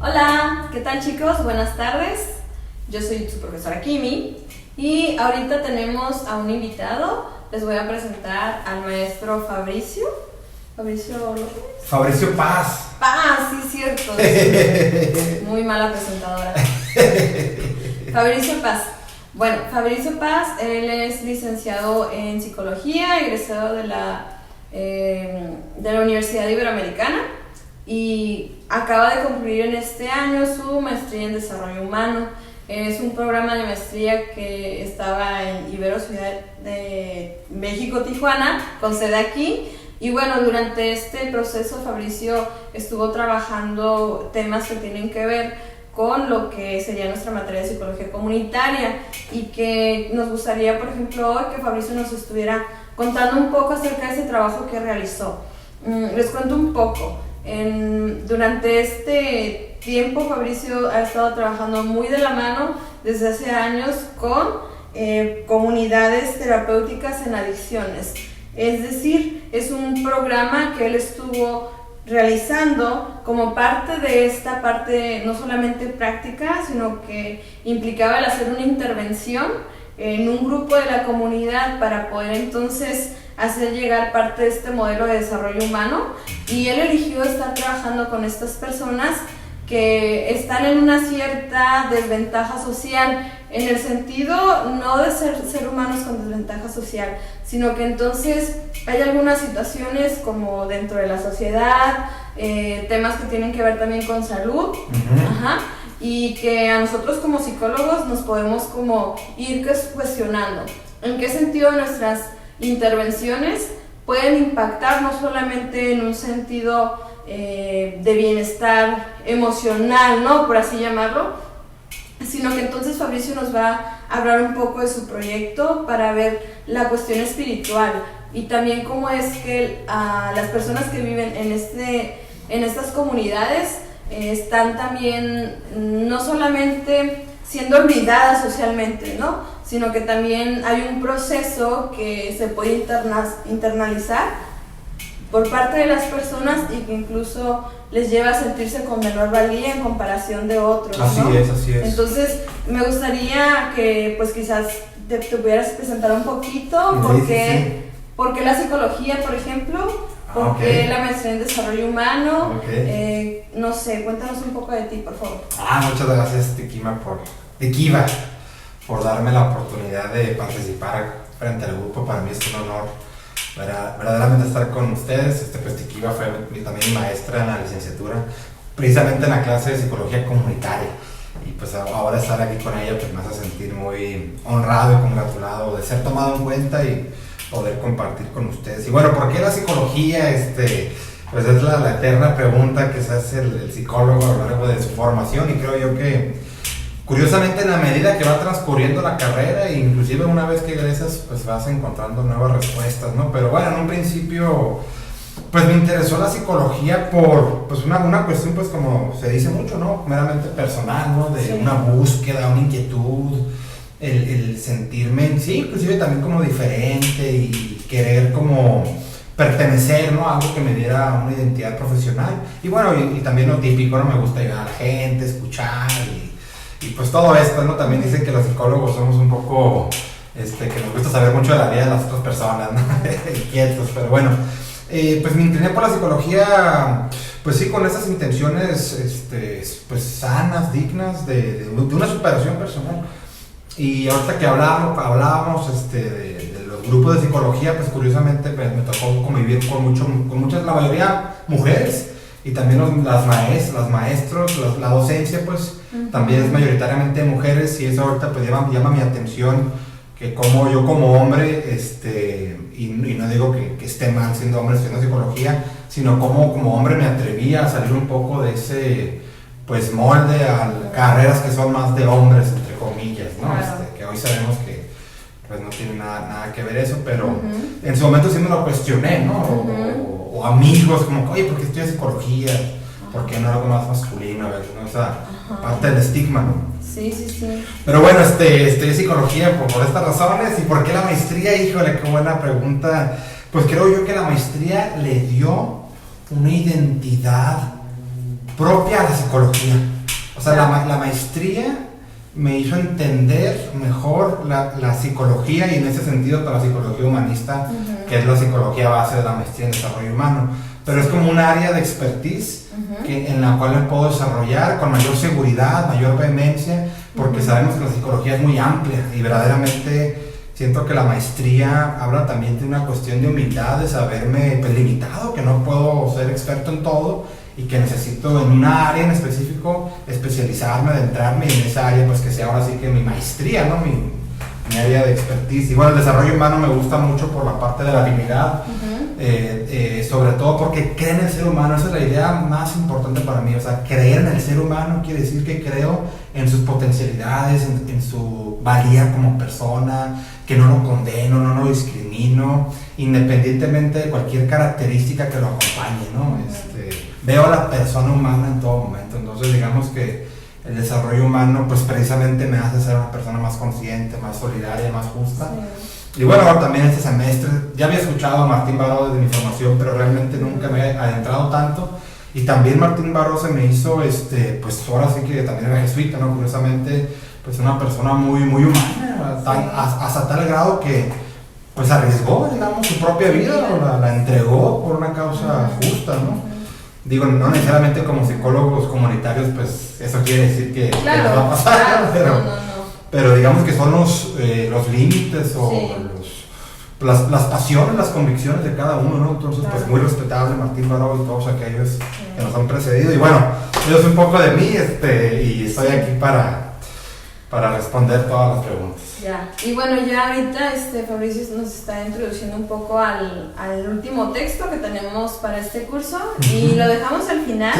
Hola, ¿qué tal chicos? Buenas tardes. Yo soy su profesora Kimi y ahorita tenemos a un invitado. Les voy a presentar al maestro Fabricio. Fabricio López. Fabricio Paz. Paz, sí, cierto. Sí. Muy mala presentadora. Fabricio Paz. Bueno, Fabricio Paz, él es licenciado en psicología, egresado de la Universidad Iberoamericana y acaba de concluir en este año su maestría en desarrollo humano. Es un programa de maestría que estaba en Ibero Ciudad de México, Tijuana, con sede aquí. Y bueno, durante este proceso Fabricio estuvo trabajando temas que tienen que ver con lo que sería nuestra materia de psicología comunitaria y que nos gustaría, por ejemplo, hoy que Fabricio nos estuviera contando un poco acerca de ese trabajo que realizó. Les cuento un poco. Durante este tiempo Fabricio ha estado trabajando muy de la mano desde hace años con comunidades terapéuticas en adicciones. Es decir, es un programa que él estuvo realizando como parte de esta parte no solamente práctica, sino que implicaba el hacer una intervención en un grupo de la comunidad para poder entonces hacer llegar parte de este modelo de desarrollo humano, y él eligió estar trabajando con estas personas que están en una cierta desventaja social, en el sentido no de ser humanos con desventaja social, sino que entonces hay algunas situaciones como dentro de la sociedad, temas que tienen que ver también con salud, y que a nosotros como psicólogos nos podemos como ir cuestionando en qué sentido nuestras intervenciones pueden impactar no solamente en un sentido de bienestar emocional, ¿no? Por así llamarlo, sino que entonces Fabricio nos va a hablar un poco de su proyecto para ver la cuestión espiritual y también cómo es que las personas que viven en estas comunidades están también no solamente siendo olvidadas socialmente, ¿no? Sino que también hay un proceso que se puede internalizar por parte de las personas y que incluso les lleva a sentirse con menor valía en comparación de otros, ¿no? Así es. Entonces, me gustaría que pues quizás te pudieras presentar un poquito porque la psicología, por ejemplo, porque la maestría en desarrollo humano, no sé, cuéntanos un poco de ti, por favor. Muchas gracias, Tequiva, por darme la oportunidad de participar frente al grupo. Para mí es un honor verdaderamente estar con ustedes. Pues Tequiva fue también maestra en la licenciatura, precisamente en la clase de psicología comunitaria. Y pues ahora estar aquí con ella pues me hace sentir muy honrado y congratulado de ser tomado en cuenta y poder compartir con ustedes. Y bueno, ¿por qué la psicología? Pues es la eterna pregunta que se hace el psicólogo a lo largo de su formación, y creo yo que curiosamente en la medida que va transcurriendo la carrera, e inclusive una vez que egresas, pues vas encontrando nuevas respuestas, ¿no? Pero bueno, en un principio pues me interesó la psicología por pues una cuestión, pues como se dice mucho, ¿no? Meramente personal, ¿no? De una búsqueda, una inquietud, el sentirme, sí, inclusive también como diferente y querer como pertenecer, ¿no? Algo que me diera una identidad profesional. Y bueno, y también lo típico, ¿no? Me gusta ayudar a la gente, escuchar y pues todo esto, ¿no? También dicen que los psicólogos somos un poco, que nos gusta saber mucho de la vida de las otras personas, ¿no? Inquietos, pero bueno. Pues me incliné por la psicología, pues sí, con esas intenciones, pues sanas, dignas, de una superación personal. Y ahorita que hablábamos de los grupos de psicología, pues curiosamente me tocó convivir con muchas, la mayoría mujeres, y también las maestros, la docencia pues también es mayoritariamente mujeres, y eso ahorita pues llama mi atención, que como yo como hombre, y no digo que esté mal siendo hombre estudiando psicología, sino como hombre me atreví a salir un poco de ese pues molde a carreras que son más de hombres, entre comillas, ¿no? Que hoy sabemos que pues no tiene nada que ver eso, pero en su momento sí me lo cuestioné, ¿no? O amigos como, oye, ¿por qué estudias psicología? ¿Por qué no algo más masculino? ¿No? O sea, parte del estigma, ¿no? Sí. Pero bueno, estudié psicología por estas razones. ¿Y por qué la maestría? Híjole, qué buena pregunta. Pues creo yo que la maestría le dio una identidad propia a la psicología. O sea, Claro. la maestría me hizo entender mejor la psicología, y en ese sentido para la psicología humanista, Ujú. que es la psicología base de la maestría en desarrollo humano. Pero es como un área de expertise en la cual me puedo desarrollar con mayor seguridad, mayor vehemencia, porque sabemos que la psicología es muy amplia y verdaderamente siento que la maestría habla también de una cuestión de humildad, de saberme pues, limitado, que no puedo ser experto en todo y que necesito en una área en específico especializarme, adentrarme, y en esa área pues que sea ahora sí que mi maestría, ¿no? Mi área de expertise. Y bueno, el desarrollo humano me gusta mucho por la parte de la dignidad, sobre todo porque creo en el ser humano. Esa es la idea más importante para mí. O sea, creer en el ser humano quiere decir que creo en sus potencialidades, en su valía como persona, que no lo condeno, no lo discrimino, independientemente de cualquier característica que lo acompañe, ¿no? Veo a la persona humana en todo momento. Entonces digamos que el desarrollo humano pues precisamente me hace ser una persona más consciente, más solidaria, más justa. Sí. Y bueno, ahora también este semestre, ya había escuchado a Martín Baró desde mi formación, pero realmente nunca me he adentrado tanto. Y también Martín Baró se me hizo, pues ahora sí que también era jesuita, ¿no? Curiosamente, pues una persona muy, muy humana, hasta tal grado que pues arriesgó, digamos, su propia vida, la entregó por una causa justa, ¿no? Digo, no necesariamente como psicólogos comunitarios, pues eso quiere decir que, claro, que nos va a pasar, claro, ¿no? Pero digamos que son los límites o las pasiones, las convicciones de cada uno, ¿no? Entonces, pues muy respetable Martín Baró y todos aquellos que nos han precedido. Y bueno, yo soy un poco de mí y estoy aquí para responder todas las preguntas. Ya, y bueno, ya ahorita Fabricio nos está introduciendo un poco al último texto que tenemos para este curso, y lo dejamos al final,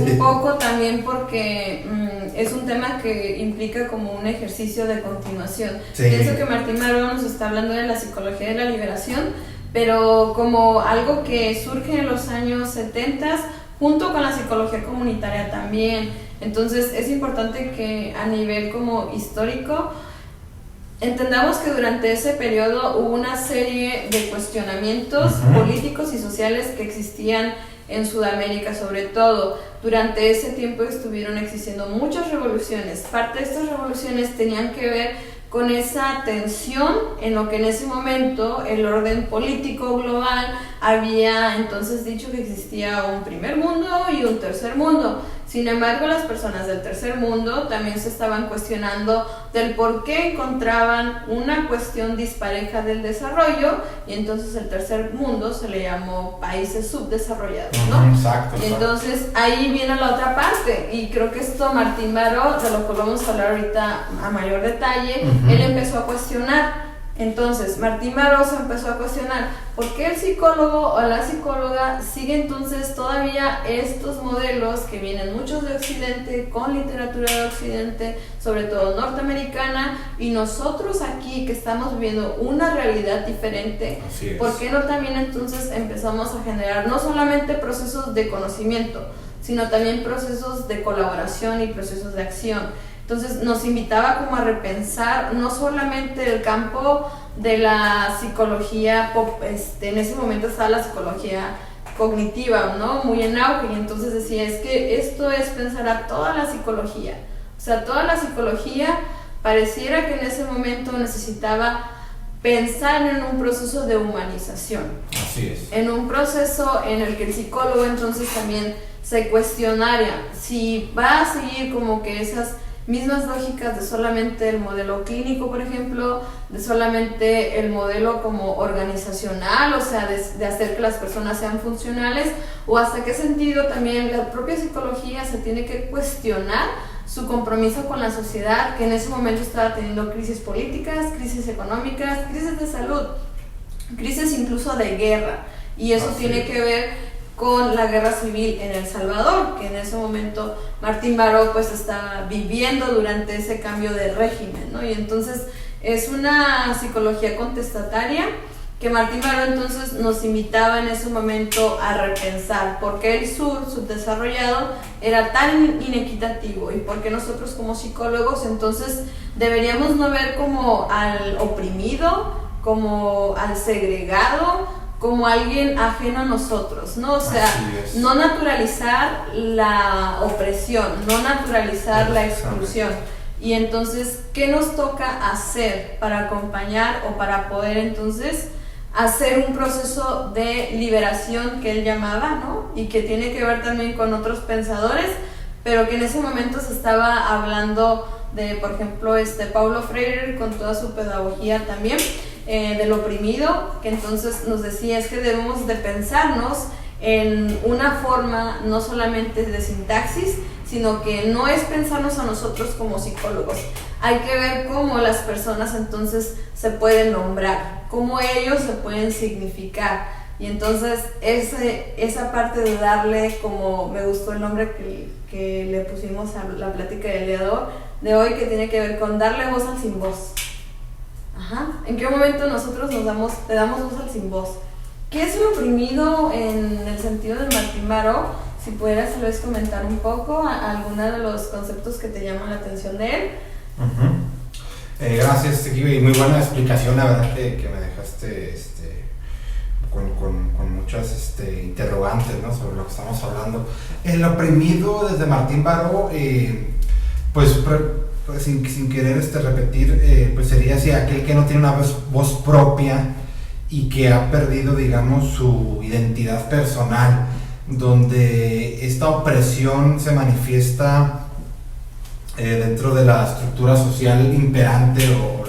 un poco también porque es un tema que implica como un ejercicio de continuación. Sí. Pienso que Martín Baró nos está hablando de la psicología de la liberación, pero como algo que surge en los años 70 junto con la psicología comunitaria también. Entonces es importante que a nivel como histórico entendamos que durante ese periodo hubo una serie de cuestionamientos políticos y sociales que existían en Sudamérica, sobre todo. Durante ese tiempo estuvieron existiendo muchas revoluciones. Parte de estas revoluciones tenían que ver con esa tensión en lo que en ese momento el orden político global había entonces dicho que existía un primer mundo y un tercer mundo. Sin embargo, las personas del tercer mundo también se estaban cuestionando del por qué encontraban una cuestión dispareja del desarrollo, y entonces el tercer mundo se le llamó países subdesarrollados, ¿no? Exacto. Y entonces ahí viene la otra parte, y creo que esto Martín Baró, de lo que vamos a hablar ahorita a mayor detalle, él empezó a cuestionar. Entonces, Martín Baró se empezó a cuestionar por qué el psicólogo o la psicóloga sigue entonces todavía estos modelos que vienen muchos de Occidente, con literatura de Occidente, sobre todo norteamericana, y nosotros aquí que estamos viviendo una realidad diferente, ¿por qué no también entonces empezamos a generar no solamente procesos de conocimiento, sino también procesos de colaboración y procesos de acción? Entonces nos invitaba como a repensar no solamente el campo de la psicología, en ese momento estaba la psicología cognitiva, ¿no? Muy en auge, y entonces decía, es que esto es pensar a toda la psicología. O sea, toda la psicología pareciera que en ese momento necesitaba pensar en un proceso de humanización. Así es. En un proceso en el que el psicólogo entonces también se cuestionaría si va a seguir como que esas mismas lógicas de solamente el modelo clínico, por ejemplo, de solamente el modelo como organizacional, o sea, de hacer que las personas sean funcionales, o hasta qué sentido también la propia psicología se tiene que cuestionar su compromiso con la sociedad, que en ese momento estaba teniendo crisis políticas, crisis económicas, crisis de salud, crisis incluso de guerra, y eso tiene que ver con la guerra civil en El Salvador, que en ese momento Martín Baró pues estaba viviendo durante ese cambio de régimen, ¿no? Y entonces es una psicología contestataria que Martín Baró entonces nos invitaba en ese momento a repensar por qué el sur subdesarrollado era tan inequitativo, y por qué nosotros como psicólogos entonces deberíamos no ver como al oprimido, como al segregado, como alguien ajeno a nosotros, ¿no? O sea, no naturalizar la opresión, no naturalizar la exclusión. Y entonces, ¿qué nos toca hacer para acompañar o para poder entonces hacer un proceso de liberación que él llamaba, ¿no? Y que tiene que ver también con otros pensadores, pero que en ese momento se estaba hablando de, por ejemplo, Paulo Freire con toda su pedagogía también, del oprimido, que entonces nos decía es que debemos de pensarnos en una forma no solamente de sintaxis, sino que no es pensarnos a nosotros como psicólogos. Hay que ver cómo las personas entonces se pueden nombrar, cómo ellos se pueden significar. Y entonces esa parte de darle, como me gustó el nombre que le pusimos a la plática del día de hoy, que tiene que ver con darle voz al sin voz. Ajá. ¿En qué momento nosotros le damos voz al sin voz? ¿Qué es el oprimido en el sentido de Martín Baró? Si pudieras tal vez comentar un poco alguna de los conceptos que te llaman la atención de él. Gracias, Tequiva, y muy buena explicación, la verdad que me dejaste con muchas interrogantes, ¿no? Sobre lo que estamos hablando. El oprimido desde Martín Baró, pues sin querer repetir, pues sería así, aquel que no tiene una voz propia y que ha perdido, digamos, su identidad personal, donde esta opresión se manifiesta dentro de la estructura social imperante o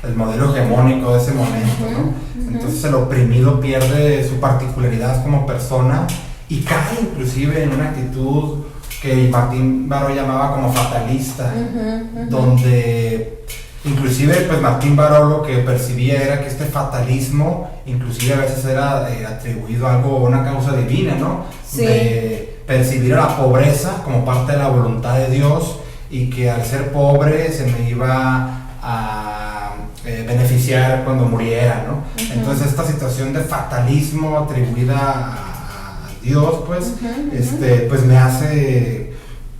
el modelo hegemónico de ese momento, ¿no? Entonces el oprimido pierde su particularidad como persona y cae inclusive en una actitud que Martín Baró llamaba como fatalista, donde inclusive pues Martín Baró lo que percibía era que este fatalismo inclusive a veces era atribuido a algo, una causa divina, ¿no? Sí. De percibir a la pobreza como parte de la voluntad de Dios y que al ser pobre se me iba a beneficiar cuando muriera, ¿no? Entonces esta situación de fatalismo atribuida a Dios, pues, pues me hace,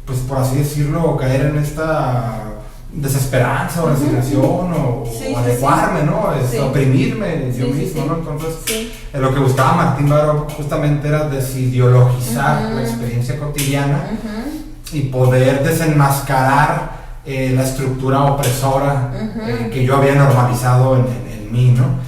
pues por así decirlo, caer en esta desesperanza o resignación o adecuarme, ¿no? Oprimirme yo mismo, ¿no? Entonces, lo que buscaba Martín Baró justamente era desideologizar la experiencia cotidiana y poder desenmascarar la estructura opresora que yo había normalizado en mí, ¿no?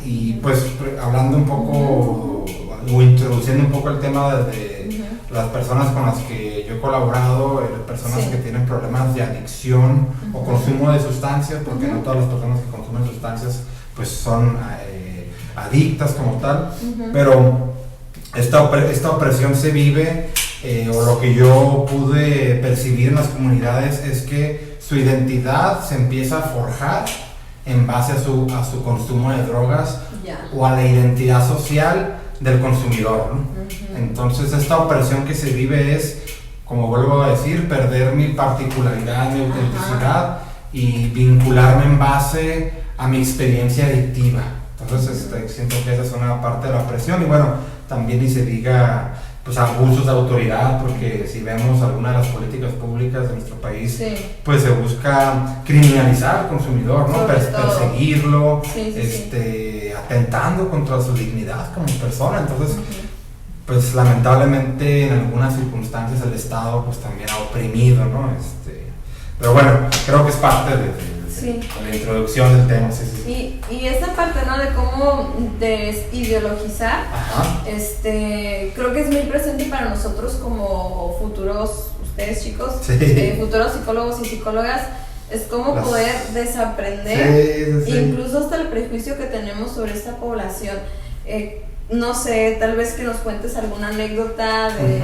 Y pues hablando un poco o introduciendo un poco el tema de las personas con las que yo he colaborado, personas que tienen problemas de adicción o consumo de sustancias, porque no todas las personas que consumen sustancias pues son adictas como tal, pero esta opresión se vive, o lo que yo pude percibir en las comunidades es que su identidad se empieza a forjar en base a su consumo de drogas o a la identidad social del consumidor, ¿no? Entonces esta opresión que se vive es, como vuelvo a decir, perder mi particularidad, mi autenticidad y vincularme en base a mi experiencia adictiva. Entonces siento que esa es una parte de la opresión. Y bueno, también ni se diga pues abusos de autoridad, porque si vemos algunas de las políticas públicas de nuestro país, pues se busca criminalizar al consumidor, ¿no? Perseguirlo, atentando contra su dignidad como persona. Entonces, pues lamentablemente en algunas circunstancias el Estado pues también ha oprimido, ¿no? Pero bueno, creo que es parte de la introducción del tema. Y esta parte, ¿no? De cómo desideologizar, creo que es muy presente para nosotros como futuros, ustedes chicos, futuros psicólogos y psicólogas, es como poder desaprender, incluso hasta el prejuicio que tenemos sobre esta población. No sé, tal vez que nos cuentes alguna anécdota de...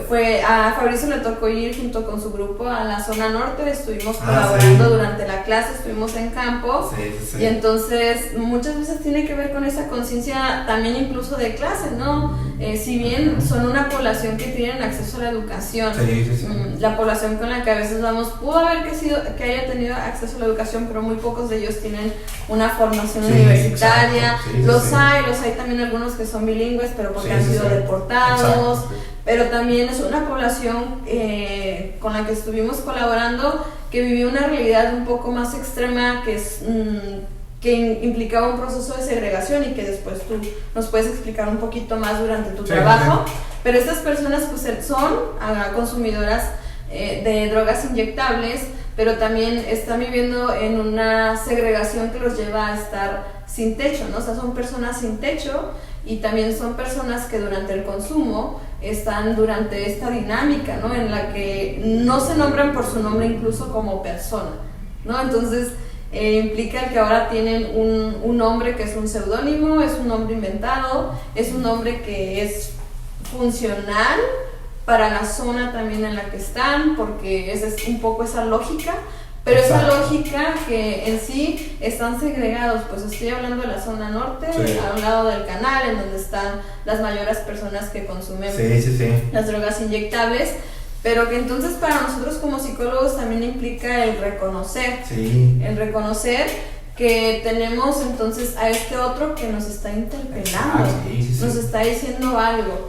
Fue a Fabricio le tocó ir junto con su grupo a la zona norte, estuvimos colaborando durante la clase, estuvimos en campo, y entonces muchas veces tiene que ver con esa conciencia también incluso de clase, ¿no? Si bien son una población que tienen acceso a la educación, la población con la que a veces vamos pudo haber que haya tenido acceso a la educación, pero muy pocos de ellos tienen una formación universitaria. Los hay también algunos que son bilingües, pero porque han sido deportados. Pero también es una población con la que estuvimos colaborando que vivió una realidad un poco más extrema, que es que implicaba un proceso de segregación y que después tú nos puedes explicar un poquito más durante tu trabajo. Sí. Pero estas personas pues son consumidoras de drogas inyectables, pero también están viviendo en una segregación que los lleva a estar sin techo, ¿no? O sea, son personas sin techo y también son personas que durante el consumo están durante esta dinámica, ¿no? En la que no se nombran por su nombre incluso como persona, ¿no? Entonces implica que ahora tienen un nombre que es un seudónimo, es un nombre inventado, es un nombre que es funcional para la zona también en la que están, porque esa es un poco esa lógica, pero esa lógica que en sí están segregados, pues estoy hablando de la zona norte, a un lado del canal, en donde están las mayores personas que consumen las drogas inyectables, pero que entonces para nosotros como psicólogos también implica el reconocer que tenemos entonces a este otro que nos está interpelando, nos está diciendo algo.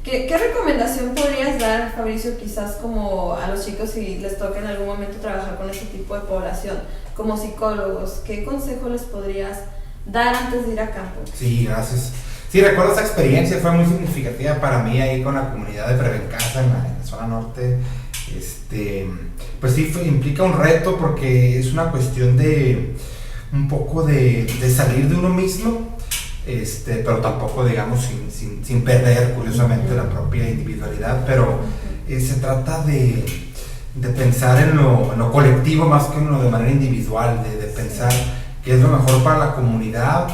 ¿Qué recomendación podrías dar, Fabricio, quizás como a los chicos si les toca en algún momento trabajar con este tipo de población, como psicólogos? ¿Qué consejo les podrías dar antes de ir a campo? Sí, gracias. Sí, recuerdo esa experiencia, fue muy significativa para mí ahí con la comunidad de Prevencasa en la zona norte. Pues sí, implica un reto porque es una cuestión de un poco de salir de uno mismo, pero tampoco, digamos, sin perder curiosamente la propia individualidad, pero se trata de pensar en lo colectivo más que en lo de manera individual, de pensar qué es lo mejor para la comunidad.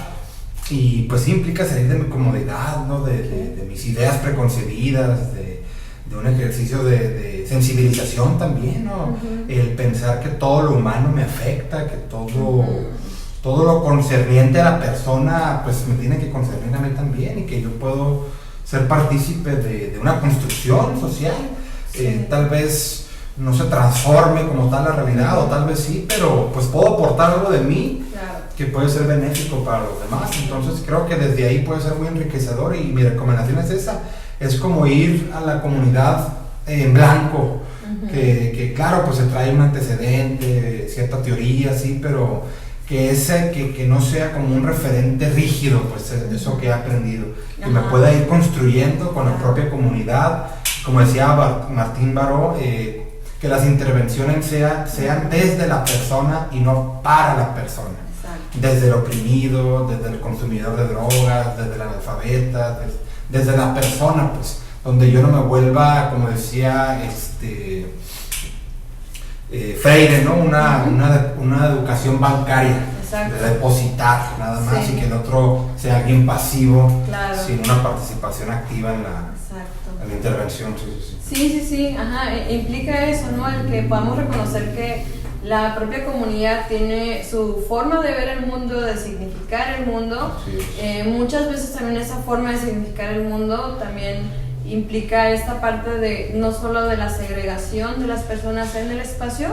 Y pues sí implica salir de mi comodidad, ¿no? de mis ideas preconcebidas, de un ejercicio de sensibilización también, ¿no? El pensar que todo lo humano me afecta, que todo lo concerniente a la persona pues me tiene que concernir a mí también, y que yo puedo ser partícipe de una construcción social. Tal vez no se transforme como tal la realidad, o tal vez sí, pero pues puedo aportar algo de mí que puede ser benéfico para los demás. Entonces creo que desde ahí puede ser muy enriquecedor, y mi recomendación es esa, es como ir a la comunidad en blanco, que claro, pues se trae un antecedente, cierta teoría, sí, pero que no sea como un referente rígido, pues eso que he aprendido, que me pueda ir construyendo con la propia comunidad, como decía Martín Baró, que las intervenciones sean desde la persona y no para la persona. Desde el oprimido, desde el consumidor de drogas, desde el analfabeta, desde la persona, pues, donde yo no me vuelva, como decía Freire, ¿no? Una educación bancaria, de depositar nada más, y que el otro sea alguien pasivo, sin una participación activa en la intervención. Sí, implica eso, ¿no? El que podamos reconocer que la propia comunidad tiene su forma de ver el mundo, de significar el mundo. Muchas veces también esa forma de significar el mundo también implica esta parte de no solo de la segregación de las personas en el espacio,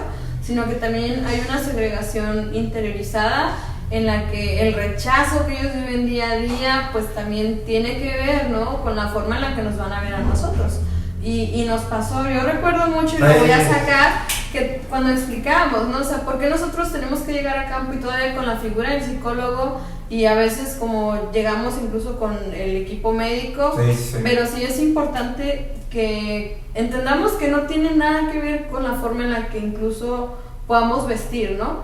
sino que también hay una segregación interiorizada en la que el rechazo que ellos viven día a día pues también tiene que ver, ¿no? Con la forma en la que nos van a ver a nosotros. Y nos pasó, yo recuerdo mucho, y lo voy a sacar, que cuando explicábamos, ¿no? O sea, ¿por qué nosotros tenemos que llegar a campo y todavía con la figura del psicólogo, y a veces como llegamos incluso con el equipo médico? Pero sí es importante que entendamos que no tiene nada que ver con la forma en la que incluso podamos vestir, ¿no?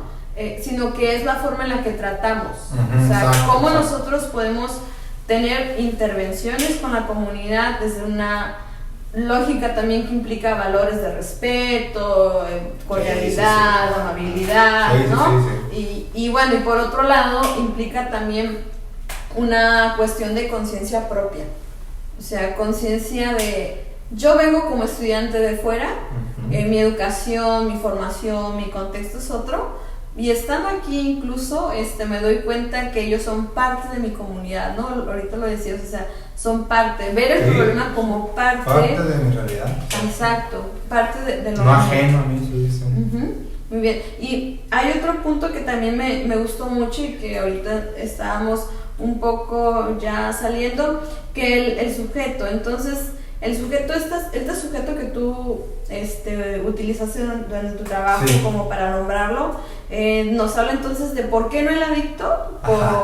Sino que es la forma en la que tratamos. O sea, cómo nosotros podemos tener intervenciones con la comunidad desde una lógica también que implica valores de respeto, cordialidad, amabilidad, ¿no? Y bueno, y por otro lado implica también una cuestión de conciencia propia, o sea, conciencia de yo vengo como estudiante de fuera, mi educación, mi formación, mi contexto es otro, y estando aquí incluso me doy cuenta que ellos son parte de mi comunidad, ¿no? Ahorita lo decías, o sea, son parte, ver el problema como parte de mi realidad. Exacto, parte de lo no ajeno a mí, sí. Muy bien, y hay otro punto que también me gustó mucho y que ahorita estábamos un poco ya saliendo, que el sujeto. Entonces el sujeto, este sujeto que tú utilizaste en tu trabajo sí. como para nombrarlo, nos habla entonces de por qué no el adicto,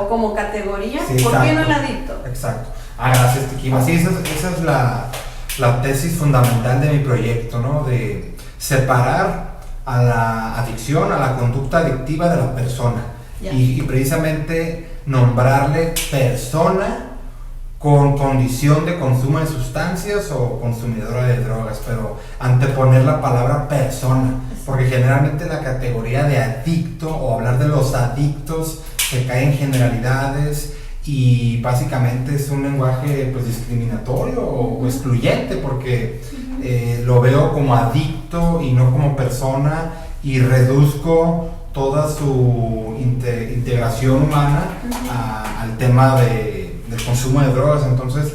como categoría, sí, ¿por qué no el adicto? Exacto. Gracias, Tequima. Sí, esa es la tesis fundamental de mi proyecto, ¿no? De separar a la adicción, a la conducta adictiva de la persona. Y precisamente nombrarle persona con condición de consumo de sustancias o consumidora de drogas, pero anteponer la palabra persona, porque generalmente la categoría de adicto o hablar de los adictos se cae en generalidades y básicamente es un lenguaje pues discriminatorio o excluyente, porque lo veo como adicto y no como persona, y reduzco toda su integración humana al tema del consumo de drogas. Entonces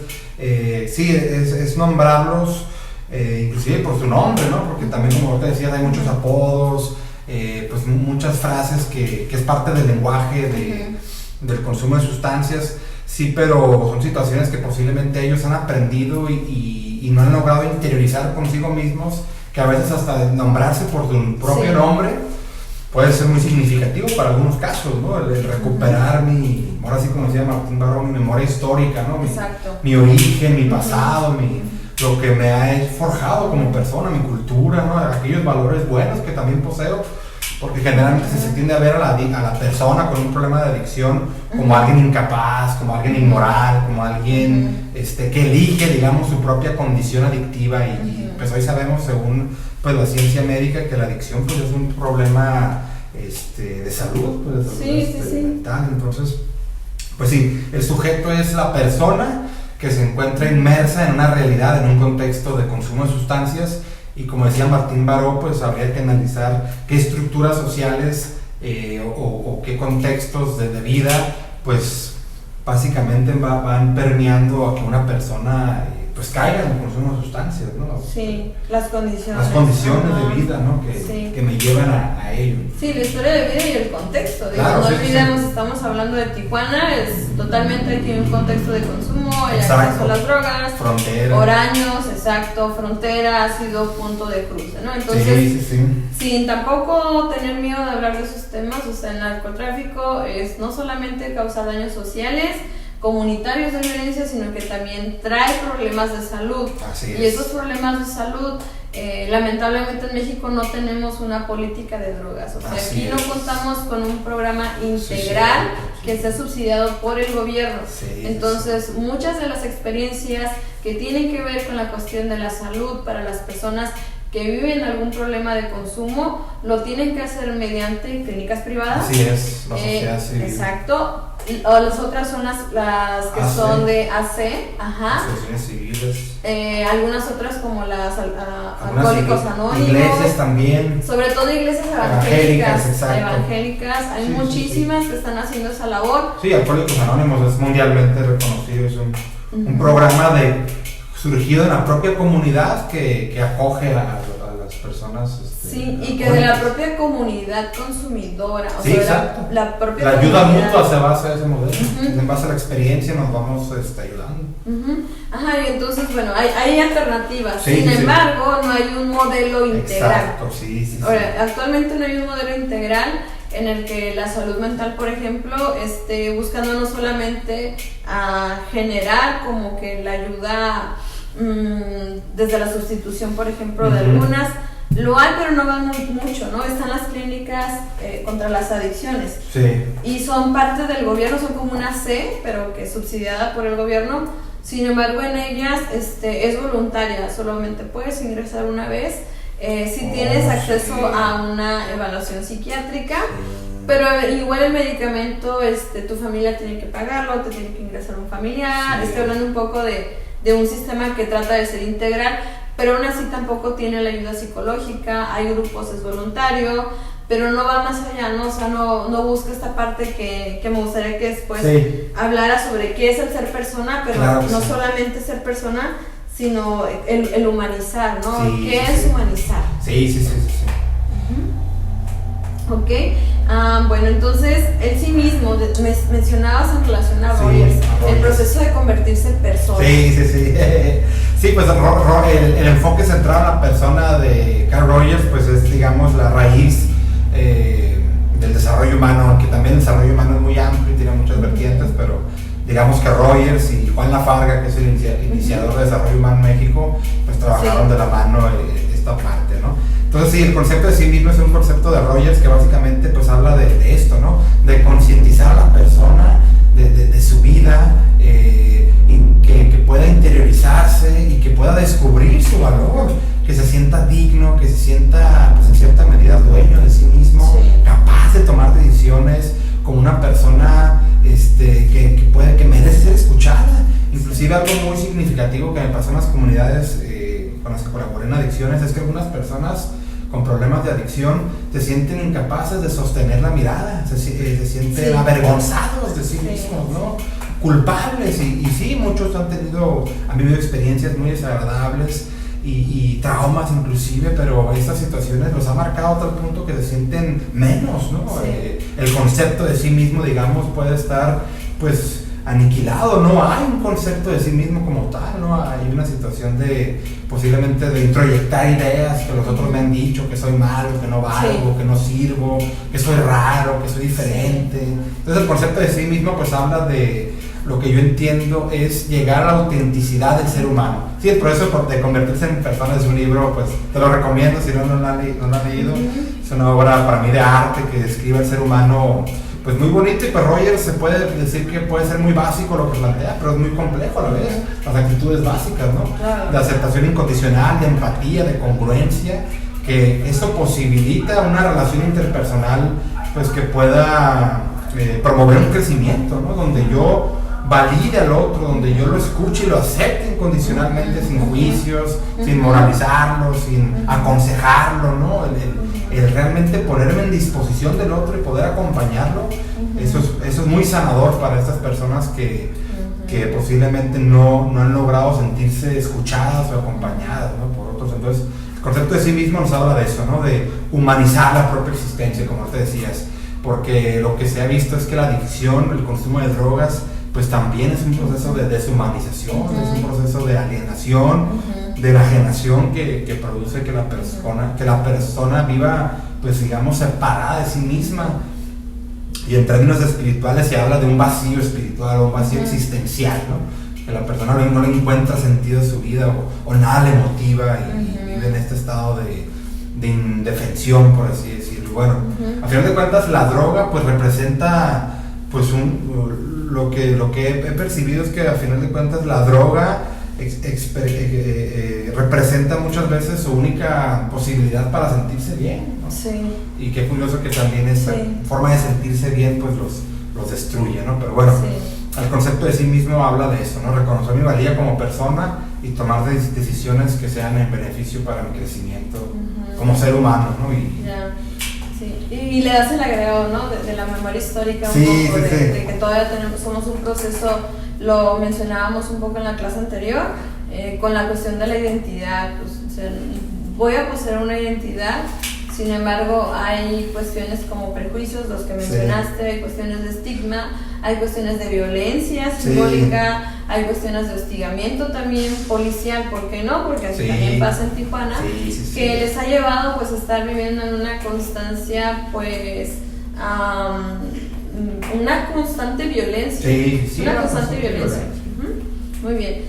sí, es nombrarlos inclusive por su nombre, ¿no? Porque también, como te decías, hay muchos apodos, pues muchas frases que es parte del lenguaje del consumo de sustancias, sí, pero son situaciones que posiblemente ellos han aprendido y no han logrado interiorizar consigo mismos, que a veces hasta nombrarse por su propio nombre puede ser muy significativo para algunos casos, ¿no? El recuperar ahora sí, como decía Martín Baró, mi memoria histórica, ¿no? Mi origen, mi pasado, lo que me ha forjado como persona, mi cultura, ¿no? Aquellos valores buenos que también poseo, porque generalmente se tiende a ver a la persona con un problema de adicción como alguien incapaz, como alguien inmoral, como alguien que elige, digamos, su propia condición adictiva, y pues hoy sabemos, según pues la ciencia médica, que la adicción pues es un problema de salud, pues, mental. Entonces, pues sí, el sujeto es la persona que se encuentra inmersa en una realidad, en un contexto de consumo de sustancias, y como decía Martín Baró, pues habría que analizar qué estructuras sociales o qué contextos de vida pues básicamente van permeando a que una persona pues caiga en el consumo de sustancias, ¿no? Sí, las condiciones. Las condiciones de vida, ¿no? Que me llevan a ello. Sí, la historia de vida y el contexto. Claro, no olvidemos, estamos hablando de Tijuana, es totalmente aquí un contexto de consumo, el acceso a las drogas, frontera, horarios, frontera ha sido punto de cruce, ¿no? Entonces, sin tampoco tener miedo de hablar de esos temas, o sea, el narcotráfico es no solamente causar daños sociales, comunitarios de violencia, sino que también trae problemas de salud. Y esos problemas de salud, lamentablemente en México no tenemos una política de drogas, o sea, aquí no contamos con un programa integral que sea subsidiado por el gobierno. Entonces, muchas de las experiencias que tienen que ver con la cuestión de la salud para las personas que viven algún problema de consumo, lo tienen que hacer mediante clínicas privadas. Así es, la sociedad civil. Exacto. O las otras son las que son de AC, asociaciones civiles. Algunas otras como las Alcohólicos Anónimos. Iglesias también. Sobre todo iglesias evangélicas. Hay muchísimas que están haciendo esa labor. Sí, Alcohólicos Anónimos es mundialmente reconocido, es un programa surgido en la propia comunidad que acoge a las personas. Y que de la propia comunidad consumidora, o sea, exacto. La propia la ayuda mutua se basa en ese modelo. En base a la experiencia nos vamos ayudando. Y entonces, bueno, hay alternativas. Sin embargo, no hay un modelo integral. Exacto, Ahora, actualmente no hay un modelo integral en el que la salud mental, por ejemplo, esté buscando no solamente a generar como que la ayuda desde la sustitución, por ejemplo, de algunas. Lo hay, pero no van mucho, ¿no? Están las clínicas contra las adicciones. Y son parte del gobierno, son como una C, pero que es subsidiada por el gobierno. Sin embargo, en ellas es voluntaria, solamente puedes ingresar una vez si tienes acceso a una evaluación psiquiátrica. Pero igual el medicamento, tu familia tiene que pagarlo, te tiene que ingresar un familiar. Estoy hablando un poco de un sistema que trata de ser integral, pero aún así tampoco tiene la ayuda psicológica. Hay grupos, es voluntario, pero no va más allá, ¿no? O sea, no busca esta parte que me gustaría que después hablara sobre qué es el ser persona, pero no solamente ser persona, sino el humanizar, ¿no? ¿Qué es humanizar? Sí. Ok, bueno, entonces él sí mismo, mencionabas en relación a Rogers, el proceso de convertirse en persona. Sí, pues el enfoque centrado en la persona de Carl Rogers, pues es, digamos, la raíz del desarrollo humano, aunque también el desarrollo humano es muy amplio y tiene muchas vertientes, pero digamos que Rogers y Juan Lafarga, que es el iniciador de desarrollo humano en México, pues trabajaron de la mano esta parte, ¿no? Entonces sí, el concepto de sí mismo es un concepto de Rogers que básicamente pues habla de esto, ¿no? De concientizar a la persona de su vida, que pueda interiorizarse y que pueda descubrir su valor, que se sienta digno, que se sienta pues en cierta medida dueño de sí mismo, capaz de tomar decisiones como una persona que merece ser escuchada. Inclusive algo muy significativo que me pasó en las comunidades con las que colaboré en adicciones es que algunas personas con problemas de adicción se sienten incapaces de sostener la mirada, se sienten avergonzados de sí mismos, ¿no? Culpables, y sí, muchos han vivido experiencias muy desagradables y traumas inclusive, pero estas situaciones los ha marcado a tal punto que se sienten menos, ¿no? El concepto de sí mismo, digamos, puede estar pues aniquilado, no hay un concepto de sí mismo como tal, ¿no? Hay una situación posiblemente de introyectar ideas que los otros me han dicho, que soy malo, que no valgo, que no sirvo, que soy raro, que soy diferente. Entonces el concepto de sí mismo pues habla de lo que yo entiendo es llegar a la autenticidad del ser humano. Sí, el proceso de convertirse en persona es un libro, pues te lo recomiendo si no lo han leído. Es una obra para mí de arte que describe al ser humano pues muy bonito, y pues Rogers se puede decir que puede ser muy básico lo que plantea, pero es muy complejo a la vez, las actitudes básicas, ¿no? Claro. De aceptación incondicional, de empatía, de congruencia, que esto posibilita una relación interpersonal pues que pueda promover un crecimiento, ¿no? Donde yo valide al otro, donde yo lo escuche y lo acepte incondicionalmente, sin juicios, sin moralizarlo, sin aconsejarlo, ¿no? El realmente ponerme en disposición del otro y poder acompañarlo, eso es muy sanador para estas personas que posiblemente no han logrado sentirse escuchadas o acompañadas, ¿no? Por otros. Entonces el concepto de sí mismo nos habla de eso, ¿no? De humanizar la propia existencia, como te decías, porque lo que se ha visto es que la adicción, el consumo de drogas, pues también es un proceso de deshumanización, es un proceso de alienación, de enajenación que produce que la persona viva, pues digamos, separada de sí misma. Y en términos espirituales se habla de un vacío espiritual, un vacío existencial, ¿no? Que la persona no le encuentra sentido a su vida o nada le motiva y vive en este estado de indefensión, por así decirlo. Bueno, a final de cuentas la droga pues representa pues lo que he percibido es que a final de cuentas la droga representa muchas veces su única posibilidad para sentirse bien, ¿no? Sí. Y qué curioso que también esta forma de sentirse bien pues los destruye, ¿no? Pero bueno, el concepto de sí mismo habla de eso, ¿no? Reconocer mi valía como persona y tomar decisiones que sean en beneficio para mi crecimiento como ser humano, ¿no? Y le das el agregado, ¿no? De la memoria histórica, un poco de que todavía somos un proceso, lo mencionábamos un poco en la clase anterior, con la cuestión de la identidad, pues, o sea, voy a poseer una identidad, sin embargo hay cuestiones como prejuicios, los que mencionaste, hay cuestiones de estigma, hay cuestiones de violencia simbólica, hay cuestiones de hostigamiento también policial, ¿por qué no? Porque así también pasa en Tijuana, que les ha llevado pues a estar viviendo en una constancia pues una constante violencia, una constante violencia. Muy bien,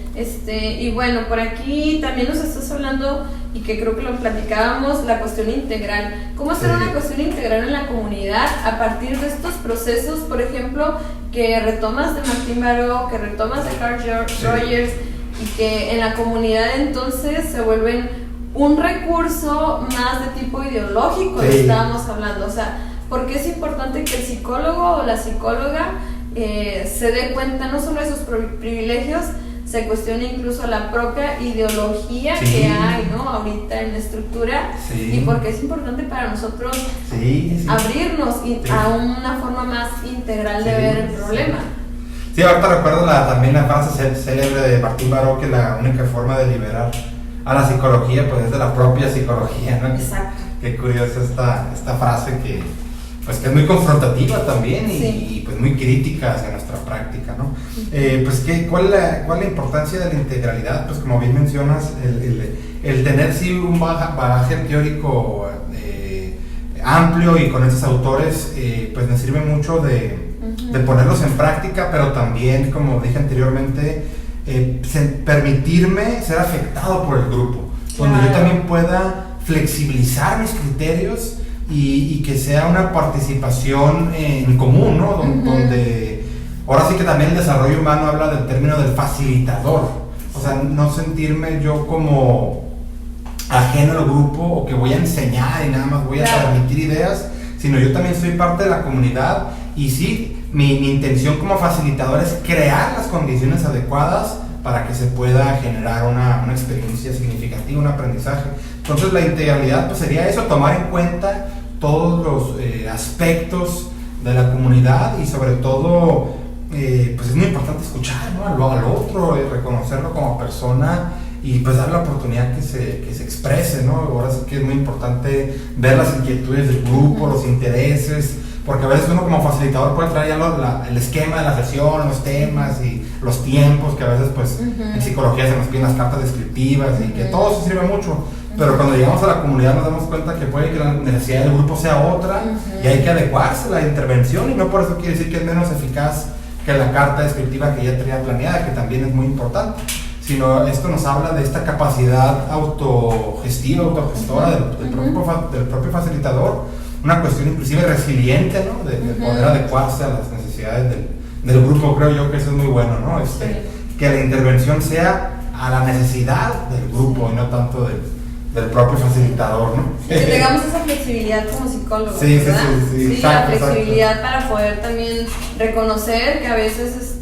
y bueno, por aquí también nos estás hablando, y que creo que lo platicábamos, la cuestión integral. ¿Cómo hacer una cuestión integral en la comunidad a partir de estos procesos, por ejemplo, que retomas de Martín Baró, que retomas de Carl Rogers, y que en la comunidad entonces se vuelven un recurso más de tipo ideológico, estábamos hablando? O sea, ¿por qué es importante que el psicólogo o la psicóloga se dé cuenta no solo de sus privilegios, se cuestiona incluso la propia ideología que hay, ¿no? Ahorita en la estructura, y porque es importante para nosotros abrirnos a una forma más integral de ver el problema? Sí, ahorita recuerdo también la frase célebre de Martín Baró, que la única forma de liberar a la psicología pues es de la propia psicología, ¿no? Exacto. Qué curiosa esta frase que pues que es muy confrontativa también Sí. y pues muy crítica hacia nuestra práctica, ¿no? Pues ¿cuál es la importancia de la integralidad? Pues como bien mencionas, el tener sí un bagaje teórico amplio y con estos autores, pues me sirve mucho de ponerlos en práctica, pero también, como dije anteriormente, permitirme ser afectado por el grupo, donde yo también pueda flexibilizar mis criterios y que sea una participación en común, ¿no? Donde ahora sí que también el desarrollo humano habla del término del facilitador, o sea, no sentirme yo como ajeno al grupo o que voy a enseñar y nada más voy a transmitir ideas, sino yo también soy parte de la comunidad y sí, mi intención como facilitador es crear las condiciones adecuadas para que se pueda generar una experiencia significativa, un aprendizaje. Entonces la integralidad pues sería eso, tomar en cuenta todos los aspectos de la comunidad y sobre todo pues es muy importante escuchar, ¿no? al otro, reconocerlo como persona y pues dar la oportunidad que se exprese, ¿no? Ahora sí que es muy importante ver las inquietudes del grupo, los intereses, porque a veces uno como facilitador puede traer ya el esquema de la sesión, los temas y los tiempos, que a veces pues en psicología se nos piden las cartas descriptivas y que todo eso sirve mucho, pero cuando llegamos a la comunidad nos damos cuenta que puede que la necesidad del grupo sea otra y hay que adecuarse a la intervención y no por eso quiere decir que es menos eficaz que la carta descriptiva que ya tenía planeada, que también es muy importante, sino esto nos habla de esta capacidad autogestiva, autogestora del propio facilitador, una cuestión inclusive resiliente, ¿no? de poder adecuarse a las necesidades del grupo. Creo yo que eso es muy bueno, ¿no? Que la intervención sea a la necesidad del grupo y no tanto del propio facilitador, ¿no? Y que tengamos esa flexibilidad como psicólogos, ¿verdad? Sí, exacto, la flexibilidad para poder también reconocer que a veces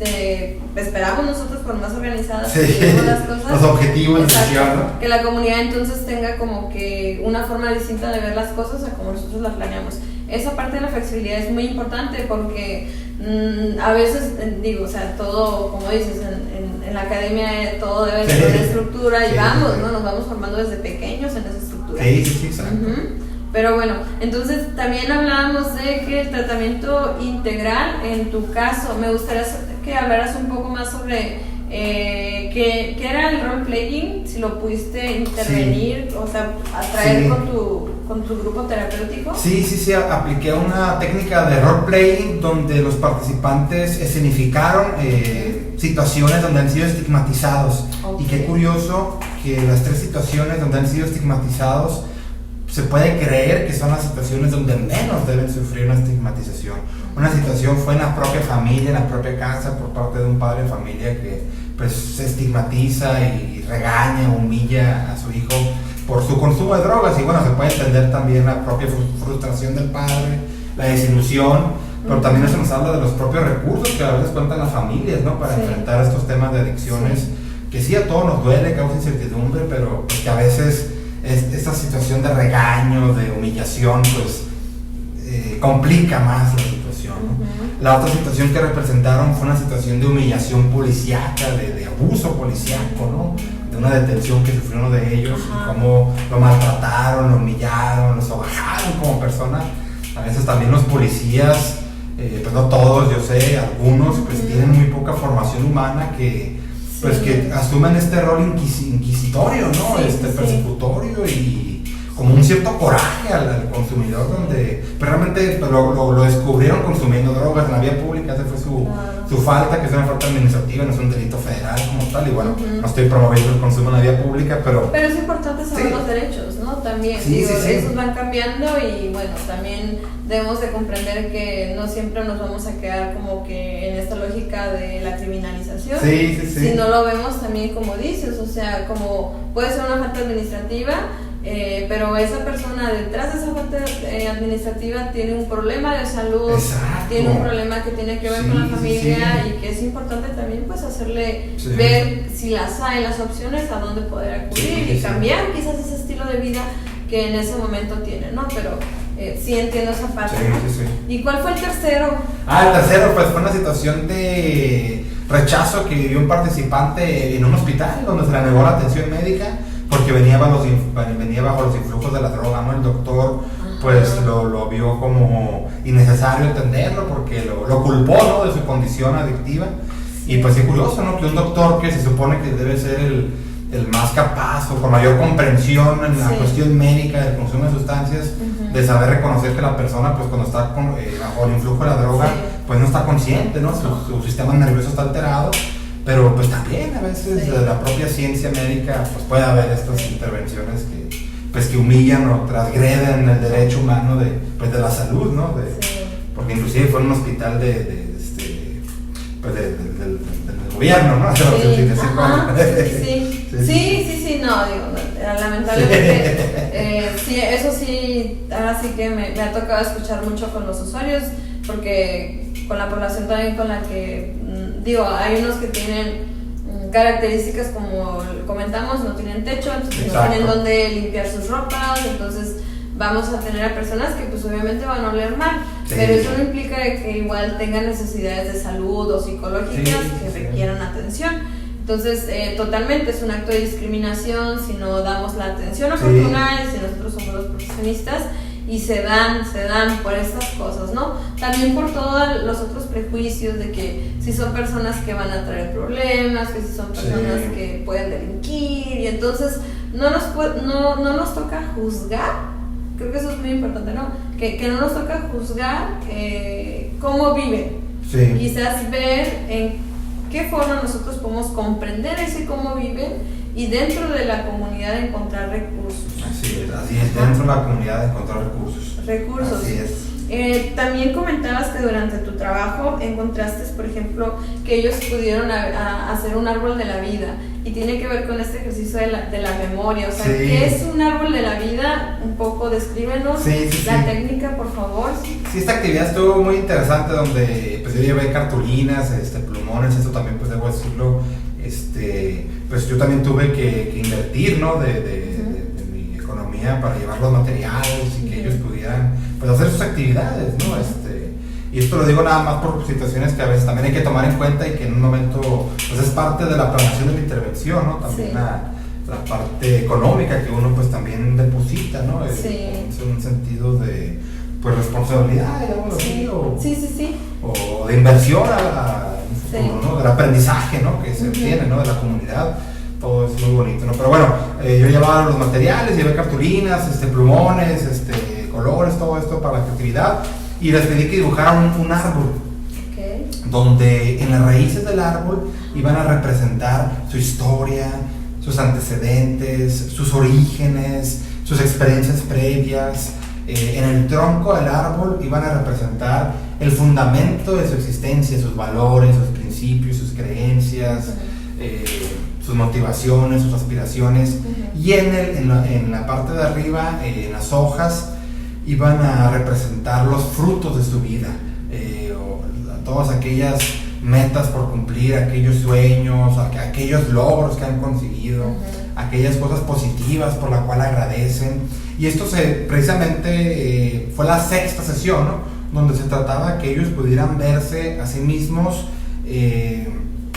esperamos nosotros por más organizadas las cosas, los objetivos de sesión, ¿no? Que la comunidad entonces tenga como que una forma distinta de ver las cosas a como nosotros las planeamos. Esa parte de la flexibilidad es muy importante porque a veces, digo, o sea, todo, como dices, en la academia todo debe tener una estructura y vamos, ¿no? Nos vamos formando desde pequeños en esa estructura. Sí, exacto. Pero bueno, entonces también hablábamos de que el tratamiento integral, en tu caso, me gustaría que hablaras un poco más sobre qué era el role-playing, si lo pudiste intervenir, o sea, atraer con tu grupo terapéutico. Sí, apliqué una técnica de role-playing donde los participantes escenificaron situaciones donde han sido estigmatizados. Y qué curioso que las 3 situaciones donde han sido estigmatizados se puede creer que son las situaciones donde menos deben sufrir una estigmatización. Una situación fue en la propia familia, en la propia casa, por parte de un padre de familia que pues se estigmatiza y regaña, humilla a su hijo por su consumo de drogas, y bueno, se puede entender también la propia frustración del padre, la desilusión, pero también eso nos habla de los propios recursos que a veces cuentan las familias, ¿no? Para enfrentar estos temas de adicciones, que sí a todos nos duele, causa incertidumbre, pero pues que a veces esta situación de regaño, de humillación, pues complica más la situación, ¿no? La otra situación que representaron fue una situación de humillación policíaca, de abuso policíaco, ¿no? De una detención que sufrió uno de ellos, y cómo lo maltrataron, lo humillaron, lo sobajaron como persona. A veces también los policías, pues no todos, yo sé, algunos pues tienen muy poca formación humana que pues que asumen este rol inquisitorio, ¿no? Persecutorio y como un cierto coraje al consumidor, donde realmente lo descubrieron consumiendo drogas en la vía pública. Esa fue su falta, que es una falta administrativa, no es un delito federal como tal, y bueno, no estoy promoviendo el consumo en la vía pública, pero es importante saber los derechos, ¿no? También, esos van cambiando y bueno, también debemos de comprender que no siempre nos vamos a quedar como que en esta lógica de la criminalización, si no lo vemos también como dices, o sea, como puede ser una falta administrativa, pero esa persona detrás de esa falta administrativa tiene un problema de salud, tiene un problema que tiene que ver con la familia y que es importante también pues hacerle ver si las hay, las opciones, a dónde poder acudir y cambiar quizás ese estilo de vida que en ese momento tiene, ¿no? Pero sí entiendo esa parte, ¿no? ¿Y cuál fue el tercero? El tercero pues fue una situación de rechazo que vivió un participante en un hospital donde se le negó la atención médica porque venía bajo los influjos de la droga, ¿no? El doctor pues lo vio como innecesario atenderlo porque lo culpó, ¿no?, de su condición adictiva. Y pues es curioso, ¿no?, que un doctor que se supone que debe ser el más capaz o con mayor comprensión en la cuestión médica del consumo de sustancias, de saber reconocer que la persona, pues cuando está bajo el influjo de la droga, pues no está consciente, ¿no? Su sistema nervioso está alterado, pero pues también a veces la propia ciencia médica, pues puede haber estas intervenciones que humillan o transgreden el derecho humano de la salud, ¿no? Porque inclusive fue en un hospital del gobierno, ¿no? Sí, no, digo, lamentablemente, sí, eso sí, ahora sí que me ha tocado escuchar mucho con los usuarios, porque con la población también con la que, digo, hay unos que tienen características como comentamos, no tienen techo, entonces no tienen dónde limpiar sus ropas, entonces vamos a tener a personas que pues obviamente van a oler mal, pero eso no implica que igual tengan necesidades de salud o psicológicas que requieran atención. Entonces, totalmente es un acto de discriminación si no damos la atención oportuna y si nosotros somos los profesionistas y se dan por estas cosas, ¿no? También por todos los otros prejuicios de que si son personas que van a traer problemas, que si son personas que pueden delinquir, y entonces no nos toca juzgar. Creo que eso es muy importante, ¿no? Que no nos toca juzgar cómo viven. Quizás ver en qué forma nosotros podemos comprender ese cómo viven y dentro de la comunidad encontrar recursos. Así es, dentro de la comunidad encontrar recursos. Así es. También comentabas que durante tu trabajo encontraste, por ejemplo, que ellos pudieron hacer un árbol de la vida y tiene que ver con este ejercicio de la memoria, o sea, ¿qué es un árbol de la vida? Un poco descríbenos la técnica, por favor. Sí, esta actividad estuvo muy interesante donde pues yo llevé cartulinas, plumones, eso también pues debo decirlo, pues yo también tuve que invertir, ¿no?, de mi economía para llevar los materiales y que ellos pudieran pues hacer sus actividades, ¿no? Y esto lo digo nada más por situaciones que a veces también hay que tomar en cuenta y que en un momento pues es parte de la planeación de la intervención, ¿no? También la parte económica que uno pues también deposita, ¿no? Es un sentido de pues responsabilidad, digamos así, o de inversión al futuro, ¿no? Del aprendizaje, ¿no?, que se obtiene, ¿no?, de la comunidad. Todo es muy bonito, ¿no? Pero bueno, yo llevaba los materiales, llevé cartulinas, plumones, colores, todo esto para la actividad, y les pedí que dibujaran un árbol, donde en las raíces del árbol iban a representar su historia, sus antecedentes, sus orígenes, sus experiencias previas. En el tronco del árbol iban a representar el fundamento de su existencia, sus valores, sus principios, sus creencias, sus motivaciones, sus aspiraciones. Y en la parte de arriba, en las hojas, iban a representar los frutos de su vida, todas aquellas metas por cumplir, aquellos sueños, aquellos logros que han conseguido, aquellas cosas positivas por las cuales agradecen. Y esto precisamente fue la sexta sesión, ¿no?, donde se trataba que ellos pudieran verse a sí mismos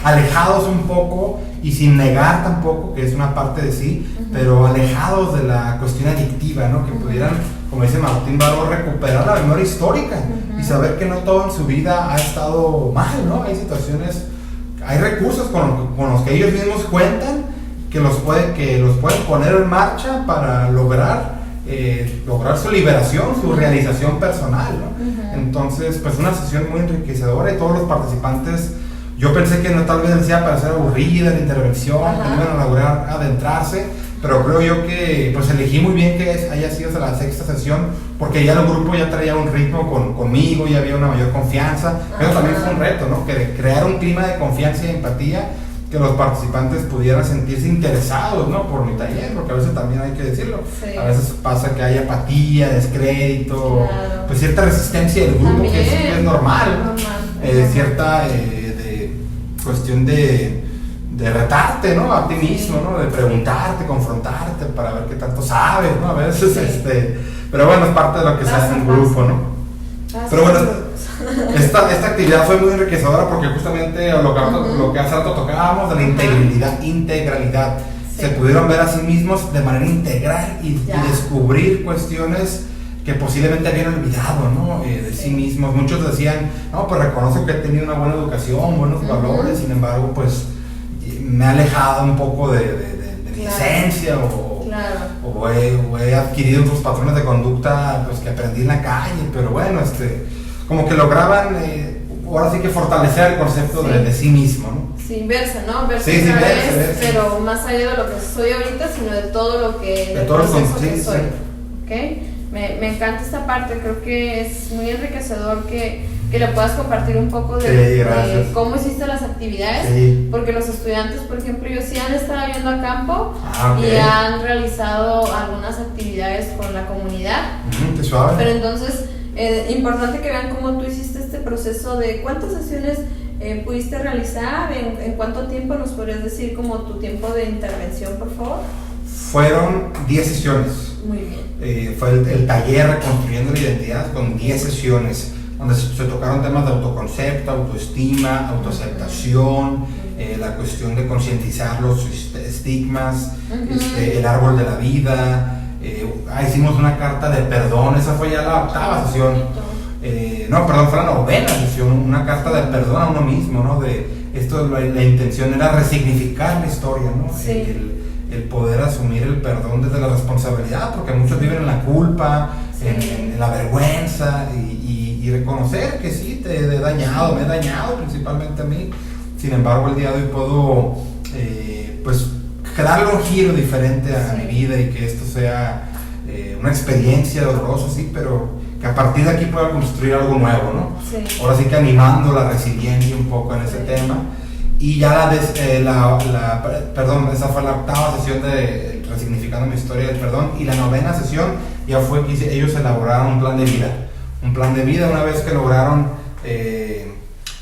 alejados un poco y sin negar tampoco que es una parte de sí, pero alejados de la cuestión adictiva, ¿no?, que pudieran, como dice Martín Baró, recuperar la memoria histórica y saber que no todo en su vida ha estado mal, ¿no? Hay situaciones, hay recursos con los que ellos mismos cuentan que los pueden poner en marcha para lograr su liberación, su realización personal, ¿no? Entonces, pues una sesión muy enriquecedora y todos los participantes, yo pensé que no tal vez les iba a parecer aburrida la intervención, que no iban a lograr adentrarse, pero creo yo que pues elegí muy bien que haya sido la sexta sesión, porque ya el grupo ya traía un ritmo conmigo, ya había una mayor confianza, pero también fue un reto, ¿no?, que crear un clima de confianza y empatía, que los participantes pudieran sentirse interesados, ¿no?, por mi taller, porque a veces también hay que decirlo, a veces pasa que hay apatía, descrédito, pues cierta resistencia del grupo, que es normal, cierta cuestión de retarte, ¿no?, a ti mismo, ¿no?, de preguntarte, confrontarte para ver qué tanto sabes, ¿no?, a veces, pero bueno, es parte de lo que se hace en grupo, ¿no? Pero bueno, esta actividad fue muy enriquecedora porque justamente lo que hace rato tocábamos de la integralidad. Se pudieron ver a sí mismos de manera integral y descubrir cuestiones que posiblemente habían olvidado, ¿no? De sí mismos. Muchos decían, no, pues reconozco que he tenido una buena educación, buenos valores, sin embargo, pues me he alejado un poco de mi esencia o he adquirido otros patrones de conducta pues, que aprendí en la calle, pero bueno, como que lograban ahora sí que fortalecer el concepto de sí mismo, ¿no? Sí, verse, ¿no? Verse sí, otra verse, vez, pero más allá de lo que soy ahorita, sino de todo lo que, del proceso que soy. ¿Okay? Me encanta esta parte, creo que es muy enriquecedor que le puedas compartir un poco de cómo hiciste las actividades, porque los estudiantes, por ejemplo, ellos sí han estado yendo a campo y han realizado algunas actividades con la comunidad, qué suave. Pero entonces, importante que vean cómo tú hiciste este proceso de cuántas sesiones pudiste realizar, en cuánto tiempo. ¿Nos podrías decir como tu tiempo de intervención, por favor? Fueron 10 sesiones. Muy bien. Fue el taller Reconstruyendo la Identidad con 10 sesiones, donde se tocaron temas de autoconcepto, autoestima, autoaceptación, la cuestión de concientizar los estigmas, el árbol de la vida. Hicimos una carta de perdón, esa fue ya la 8ª sesión. Fue la 9ª sesión, una carta de perdón a uno mismo, ¿no? La intención era resignificar la historia, ¿no? Sí. El poder asumir el perdón desde la responsabilidad, porque muchos viven en la culpa, en la vergüenza, y reconocer que sí, me he dañado principalmente a mí. Sin embargo, el día de hoy puedo pues darle un giro diferente a mi vida y que esto sea una experiencia dolorosa, sí, pero que a partir de aquí pueda construir algo nuevo, ¿no? Sí. Ahora sí que animando la resiliencia un poco en ese tema. Y ya esa fue la 8ª sesión de Resignificando mi historia del perdón, y la 9ª sesión ya fue que ellos elaboraron un plan de vida, una vez que lograron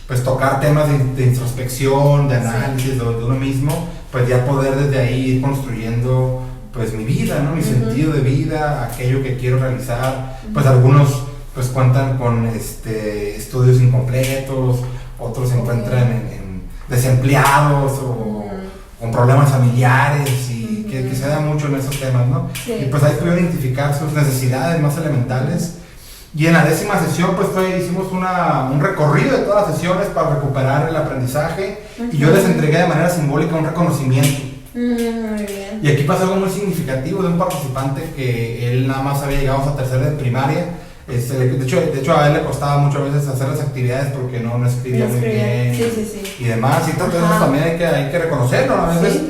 pues tocar temas de introspección, de análisis de uno mismo, pues ya poder desde ahí ir construyendo pues mi vida, ¿no? Mi sentido de vida, aquello que quiero realizar. Pues algunos pues cuentan con estudios incompletos, otros se encuentran en desempleados o con problemas familiares, y que se da mucho en esos temas, ¿no? Sí. Y pues ahí pudieron identificar sus necesidades más elementales. Y en la 10ª sesión pues hicimos un recorrido de todas las sesiones para recuperar el aprendizaje, y yo les entregué de manera simbólica un reconocimiento. Muy bien. Y aquí pasó algo muy significativo de un participante que él nada más había llegado hasta 3º de primaria. De hecho a él le costaba muchas veces hacer las actividades porque no escribía muy bien, y demás, y entonces eso también hay que reconocerlo, ¿no? A veces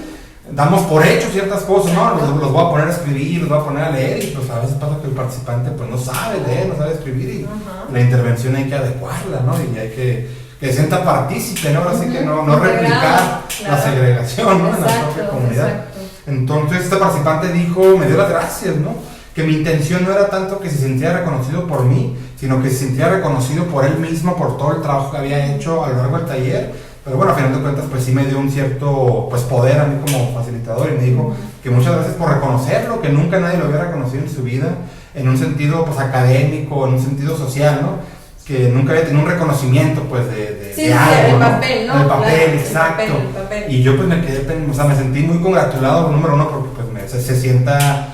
damos por hecho ciertas cosas, ¿no? Los voy a poner a escribir, los voy a poner a leer, y pues a veces pasa que el participante pues no sabe leer, no sabe escribir, y la intervención hay que adecuarla, ¿no? Y hay que se sienta partícipe, ¿no? Ahora sí que no replicar la segregación, ¿no? En la propia comunidad. Entonces este participante me dio las gracias, ¿no? Que mi intención no era tanto que se sintiera reconocido por mí, sino que se sintiera reconocido por él mismo, por todo el trabajo que había hecho a lo largo del taller. Pero bueno, a final de cuentas, pues sí me dio un cierto pues poder a mí como facilitador, y me dijo que muchas gracias por reconocerlo, que nunca nadie lo había reconocido en su vida, en un sentido pues académico, en un sentido social, ¿no? Que nunca había tenido un reconocimiento pues de algo, el papel, ¿no? El papel, claro, exacto. El papel. Y yo pues me sentí muy congratulado, número uno, porque pues se sienta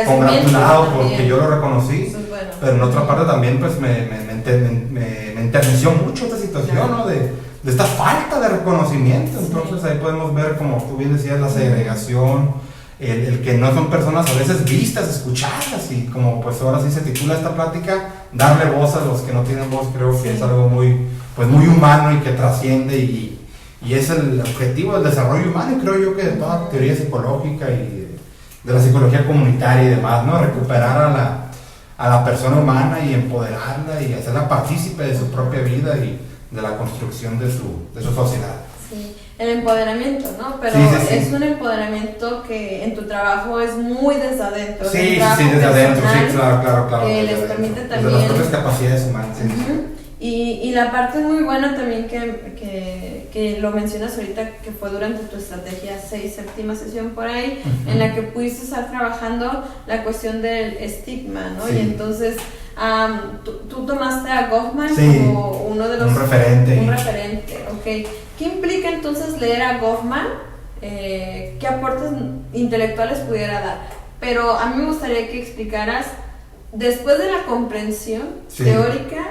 congratulado porque yo lo reconocí, pero en otra parte también pues me enterneció mucho esta situación, ¿no? De esta falta de reconocimiento. Entonces ahí podemos ver, como tú bien decías, la segregación, el que no son personas a veces vistas, escuchadas, y como pues ahora sí se titula esta plática, darle voz a los que no tienen voz. Creo que es algo muy humano y que trasciende, y es el objetivo del desarrollo humano, y creo yo que de toda teoría psicológica y de la psicología comunitaria y demás, ¿no? Recuperar a la persona humana y empoderarla y hacerla partícipe de su propia vida y de la construcción de su sociedad. Sí, el empoderamiento, ¿no? Pero es un empoderamiento que en tu trabajo es muy desde adentro. Sí, desde adentro, sí, claro. Les permite también... Desde las propias capacidades humanas, Y la parte muy buena también que lo mencionas ahorita, que fue durante tu estrategia 6, 7ª sesión por ahí, en la que pudiste estar trabajando la cuestión del estigma, ¿no? Y entonces tú tomaste a Goffman como uno de los... Un referente, ok. ¿Qué implica entonces leer a Goffman? ¿Qué aportes intelectuales pudiera dar? Pero a mí me gustaría que explicaras después de la comprensión teórica,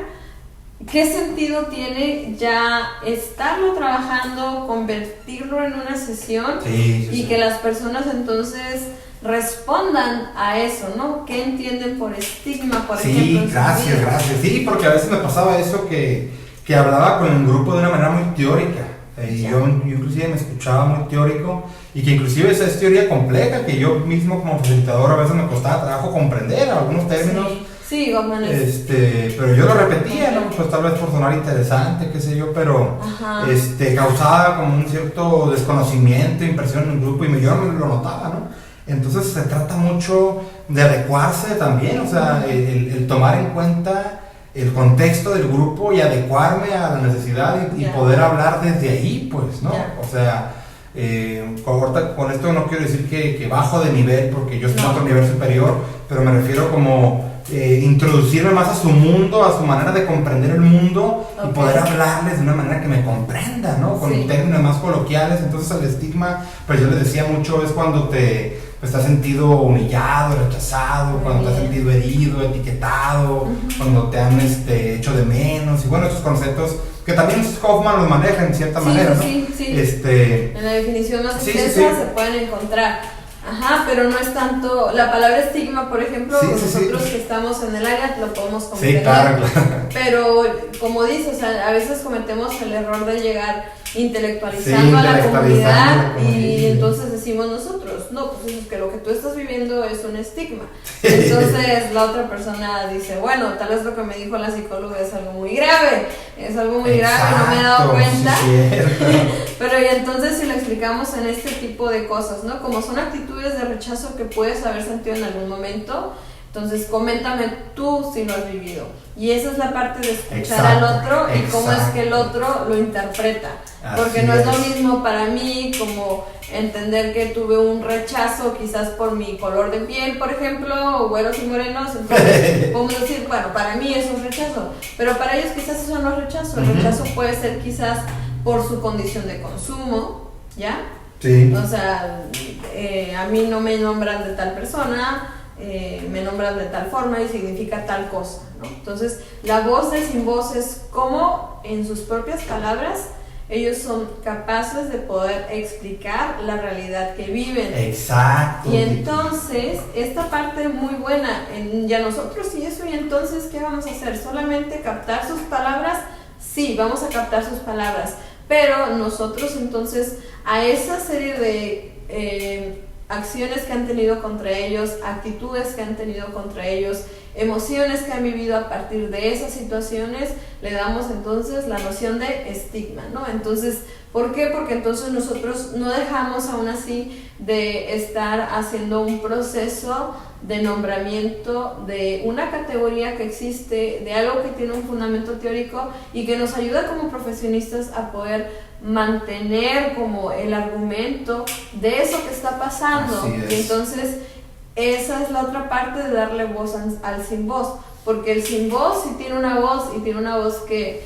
¿qué sentido tiene ya estarlo trabajando, convertirlo en una sesión y que las personas entonces respondan a eso, ¿no? ¿Qué entienden por estigma, por ejemplo? Sí, gracias. Sí, porque a veces me pasaba eso que hablaba con el grupo de una manera muy teórica. Y yo inclusive me escuchaba muy teórico y que inclusive esa es teoría compleja que yo mismo como facilitador a veces me costaba trabajo comprender algunos términos. Sí, pero yo lo repetía, ¿no? Pues tal vez por sonar interesante, qué sé yo, pero causaba como un cierto desconocimiento, impresión en el grupo y yo no lo notaba, ¿no? Entonces se trata mucho de adecuarse también, o sea, el tomar en cuenta el contexto del grupo y adecuarme a la necesidad y poder hablar desde ahí, pues, ¿no? O sea, ahorita con esto no quiero decir que bajo de nivel porque yo estoy en otro nivel superior, pero me refiero como introducirme más a su mundo, a su manera de comprender el mundo y poder hablarles de una manera que me comprenda, ¿no? Con términos más coloquiales. Entonces el estigma, pues yo les decía mucho, es cuando te has sentido humillado, rechazado, cuando te has sentido herido, etiquetado, cuando te han hecho de menos, y bueno, esos conceptos que también Hoffman los maneja en cierta manera, ¿no? Sí. En la definición más extensa se pueden encontrar. Pero no es tanto, la palabra estigma, por ejemplo, nosotros que estamos en el área lo podemos comprender. Sí, claro. Pero como dices, o sea, a veces cometemos el error de llegar intelectualizando a la comunidad y entonces decimos nosotros, no, pues es que lo que tú estás viviendo es un estigma. Entonces la otra persona dice, bueno, tal vez lo que me dijo la psicóloga es algo muy grave, no me he dado cuenta. Pero y entonces si lo explicamos en este tipo de cosas, ¿no? Como son actitudes de rechazo que puedes haber sentido en algún momento, entonces coméntame tú si lo has vivido. Y esa es la parte de escuchar al otro y cómo es que el otro lo interpreta. Porque no es lo mismo para mí como entender que tuve un rechazo quizás por mi color de piel, por ejemplo, güeros y morenos, entonces podemos decir, bueno, para mí es un rechazo, pero para ellos quizás eso no es rechazo. El rechazo puede ser quizás por su condición de consumo, ¿ya? Sí. O sea, a mí no me nombran de tal persona, me nombran de tal forma y significa tal cosa, ¿no? Entonces, la voz de sin voz es como en sus propias palabras ellos son capaces de poder explicar la realidad que viven. Exacto. Y entonces, esta parte muy buena, ya nosotros y eso, y entonces, ¿qué vamos a hacer? ¿Solamente captar sus palabras? Sí, vamos a captar sus palabras, pero nosotros entonces a esa serie de acciones que han tenido contra ellos, actitudes que han tenido contra ellos, emociones que han vivido a partir de esas situaciones, le damos entonces la noción de estigma, ¿no? Entonces, ¿por qué? Porque entonces nosotros no dejamos aún así de estar haciendo un proceso de nombramiento de una categoría que existe, de algo que tiene un fundamento teórico y que nos ayuda como profesionistas a poder mantener como el argumento de eso que está pasando. Y entonces esa es la otra parte de darle voz al sin voz, porque el sin voz sí tiene una voz y tiene una voz que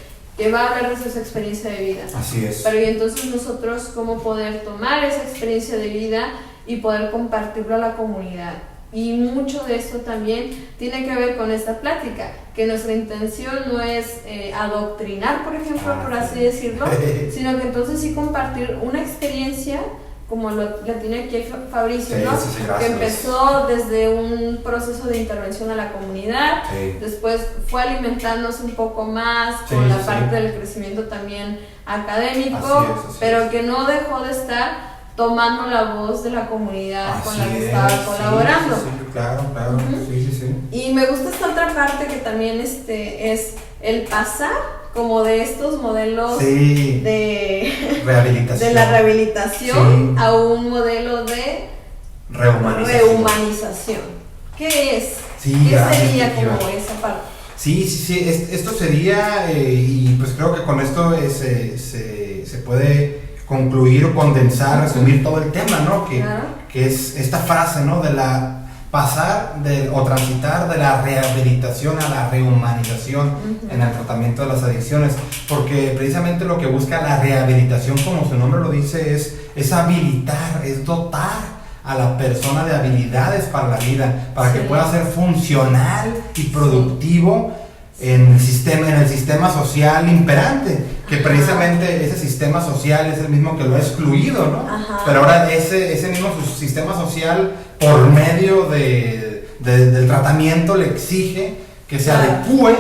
va a hablar de su experiencia de vida. Así es. Pero y entonces nosotros cómo poder tomar esa experiencia de vida y poder compartirlo a la comunidad. Y mucho de esto también tiene que ver con esta plática, que nuestra intención no es adoctrinar, por ejemplo, por así decirlo, sino que entonces sí compartir una experiencia, como la tiene aquí Fabricio, ¿no? Que empezó desde un proceso de intervención a la comunidad, después fue alimentándose un poco más con la parte del crecimiento también académico, pero que no dejó de estar tomando la voz de la comunidad con la que estaba colaborando. Claro, sí. Y me gusta esta otra parte que también es el pasar como de estos modelos de rehabilitación, de la rehabilitación a un modelo de rehumanización. ¿Qué es? ¿Qué sería como esa parte? Sí, esto sería, y pues creo que con esto se puede concluir o condensar, resumir todo el tema, ¿no? Que es esta frase, ¿no? De la pasar o transitar de la rehabilitación a la rehumanización en el tratamiento de las adicciones, porque precisamente lo que busca la rehabilitación, como su nombre lo dice, es habilitar, es dotar a la persona de habilidades para la vida, para Sí. que pueda ser funcional y productivo en el sistema social imperante, que precisamente ese sistema social es el mismo que lo ha excluido, ¿no? Ajá. Pero ahora ese mismo sistema social, por medio del tratamiento, le exige que se adecue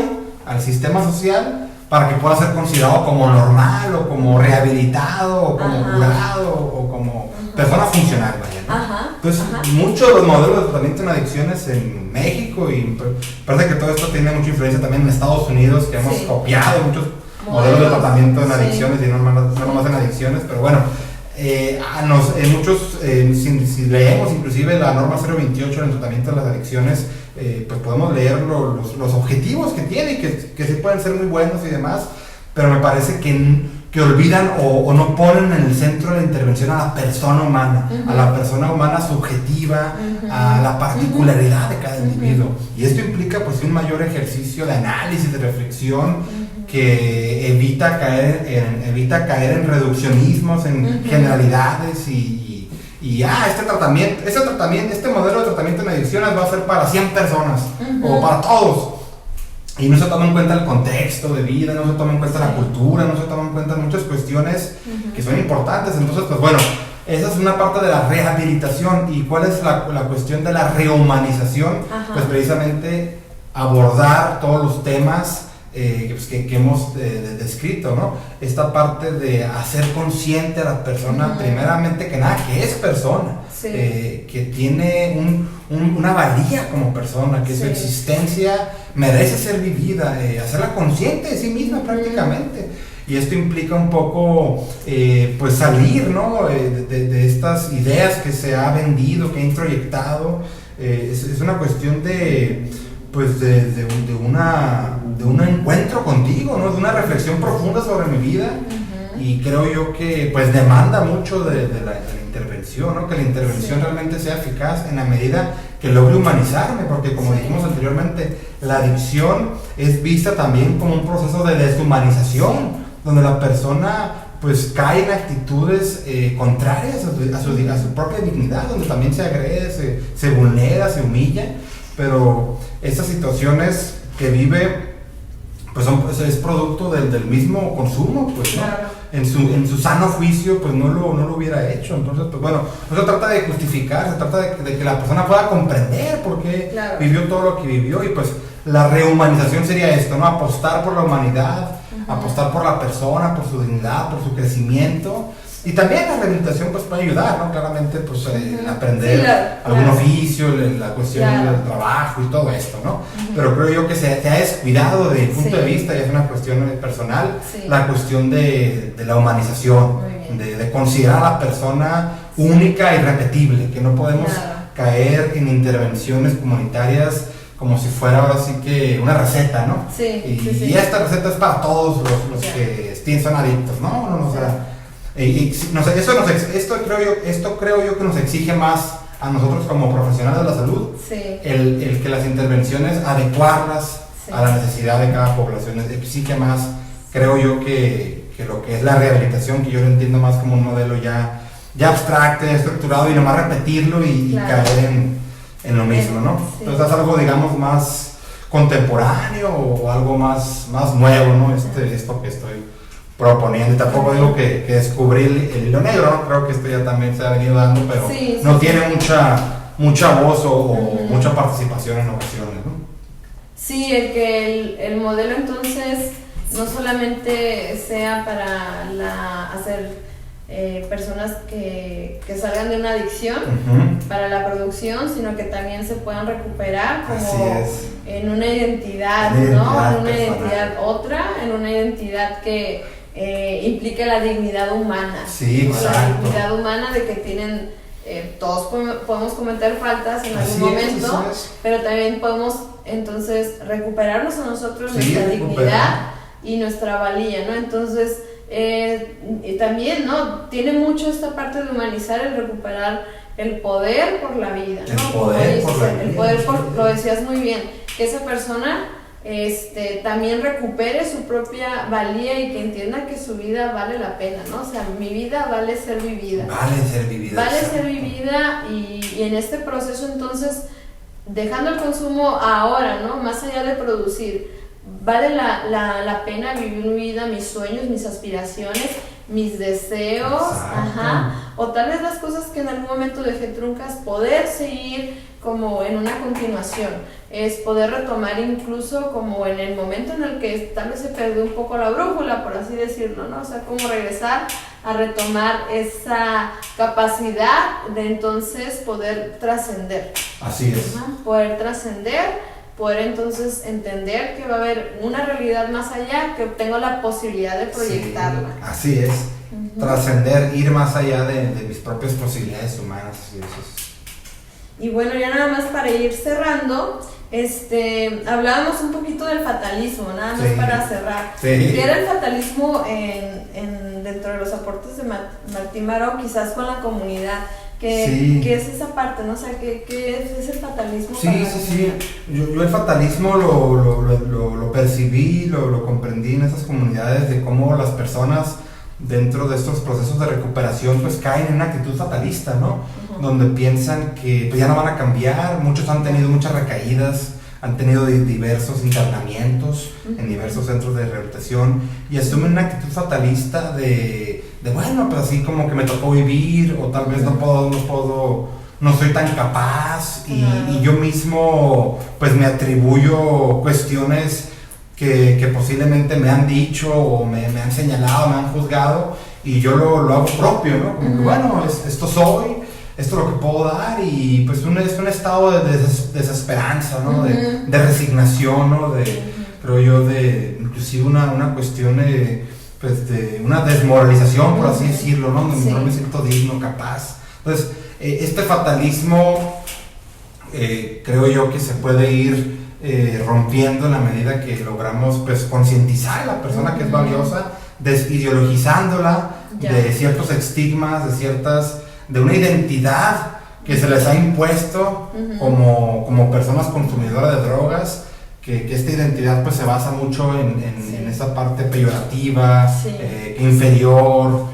al sistema social para que pueda ser considerado como normal, o como rehabilitado, o como Ajá. curado, o como persona funcional, vaya, ¿no? Ajá. Entonces, Ajá. muchos de los modelos de tratamiento en adicciones en México, y parece que todo esto tiene mucha influencia también en Estados Unidos, que hemos Sí. copiado muchos modelos de tratamiento en adicciones, y no nomás en adicciones, pero bueno, muchos, si leemos inclusive la norma 028 en el tratamiento de las adicciones, pues podemos leer los objetivos que tiene, y que sí pueden ser muy buenos y demás, pero me parece que olvidan o no ponen en el centro de la intervención a la persona humana, a la persona humana subjetiva, a la particularidad de cada individuo. Y esto implica pues un mayor ejercicio de análisis, de reflexión, que evita caer en reduccionismos, en generalidades este modelo de tratamiento en adicciones va a ser para 100 personas o para todos. Y no se toma en cuenta el contexto de vida, no se toma en cuenta la cultura, no se toma en cuenta muchas cuestiones que son importantes. Entonces, pues bueno, esa es una parte de la rehabilitación. ¿Y cuál es la cuestión de la rehumanización? Pues precisamente abordar todos los temas que hemos descrito, ¿no? Esta parte de hacer consciente a la persona, primeramente que nada, que es persona, que tiene una valía como persona, que su existencia merece ser vivida, hacerla consciente de sí misma prácticamente. Y esto implica un poco pues salir, ¿no? de estas ideas que se ha vendido, que ha introyectado. Es una cuestión de un encuentro contigo, ¿no? De una reflexión profunda sobre mi vida. Y creo yo que pues demanda mucho de la intervención, ¿no? Que la intervención realmente sea eficaz en la medida que logre humanizarme, porque como dijimos anteriormente, la adicción es vista también como un proceso de deshumanización, donde la persona pues cae en actitudes contrarias a su propia dignidad, donde también se agrede, se vulnera, se humilla. Pero estas situaciones que vive pues es producto del mismo consumo, pues, ¿no? Claro. En su sano juicio pues no lo hubiera hecho. Entonces pues bueno, no se trata de justificar, se trata de que la persona pueda comprender por qué vivió todo lo que vivió. Y pues la rehumanización sería esto, ¿no? Apostar por la humanidad, apostar por la persona, por su dignidad, por su crecimiento. Y también la rehabilitación pues puede ayudar, ¿no? Claramente pues aprender algún oficio, la cuestión del trabajo y todo esto, ¿no? Pero creo yo que se ha descuidado desde el punto de vista, y es una cuestión personal, la cuestión de la humanización, de considerar a la persona única y repetible, que no podemos caer en intervenciones comunitarias como si fuera ahora sí que una receta, ¿no? Y esta receta es para todos los que son adictos, ¿no? O sea, esto creo yo que nos exige más a nosotros como profesionales de la salud, el que las intervenciones adecuarlas a la necesidad de cada población. Exige más, creo yo, que lo que es la rehabilitación, que yo lo entiendo más como un modelo ya abstracto, ya estructurado, y nomás repetirlo y caer en lo mismo, ¿no? Entonces es algo, digamos, más contemporáneo, o algo más nuevo, ¿no? Esto que estoy proponiendo. Y tampoco digo que descubrí el hilo negro, ¿no? Creo que esto ya también se ha venido dando, pero no tiene mucha voz o mucha participación en ocasiones, ¿no? Sí, el modelo entonces no solamente sea para hacer personas que salgan de una adicción, para la producción, sino que también se puedan recuperar como en una identidad, ¿no? En una identidad otra, en una identidad que implique la dignidad humana. Sí, ¿no? exacto. La dignidad humana de que tienen, todos podemos cometer faltas en algún momento, pero también podemos entonces recuperarnos a nosotros, nuestra dignidad y nuestra valía, ¿no? Entonces, y también, ¿no? Tiene mucho esta parte de humanizar, el recuperar el poder por la vida, ¿no? El poder por la vida. El poder lo decías muy bien, que esa persona también recupere su propia valía y que entienda que su vida vale la pena, ¿no? O sea, mi vida vale ser vivida. Vale ser vivida. Vale ser vivida y en este proceso entonces, dejando el consumo ahora, ¿no? Más allá de producir, vale la pena vivir mi vida, mis sueños, mis aspiraciones, mis deseos, o tal vez las cosas que en algún momento dejé truncas, poder seguir como en una continuación, es poder retomar incluso como en el momento en el que tal vez se perdió un poco la brújula, por así decirlo, ¿no? O sea, como regresar a retomar esa capacidad de entonces poder trascender. Así es. Poder trascender, poder entonces entender que va a haber una realidad más allá, que tengo la posibilidad de proyectarla. Sí, así es. Trascender, ir más allá de mis propias posibilidades humanas. Y bueno, ya nada más para ir cerrando, hablábamos un poquito del fatalismo, nada más para cerrar. ¿Qué era el fatalismo dentro de los aportes de Martín Baró, quizás con la comunidad? ¿Qué es esa parte, no? O sea, ¿qué es el fatalismo? Sí. Yo el fatalismo lo percibí, lo comprendí en esas comunidades de cómo las personas dentro de estos procesos de recuperación pues caen en una actitud fatalista, ¿no? Donde piensan que pues, ya no van a cambiar. Muchos han tenido muchas recaídas, han tenido diversos internamientos en diversos centros de rehabilitación y asumen una actitud fatalista de bueno, pues así como que me tocó vivir, o tal vez no soy tan capaz, y yo mismo pues me atribuyo cuestiones que posiblemente me han dicho o me han señalado, me han juzgado, y yo lo hago propio, ¿no? Como que bueno, esto soy, esto es lo que puedo dar, y pues es un estado de desesperanza, ¿no? De resignación, ¿no? Creo yo, inclusive una cuestión de una desmoralización, por así decirlo, ¿no? Donde no me siento digno, capaz. Entonces, este fatalismo creo yo que se puede ir rompiendo en la medida que logramos pues concientizar a la persona que es valiosa, desideologizándola de ciertos estigmas, de una identidad que se les ha impuesto como personas consumidoras de drogas, que esta identidad pues se basa mucho en esa parte peyorativa, inferior,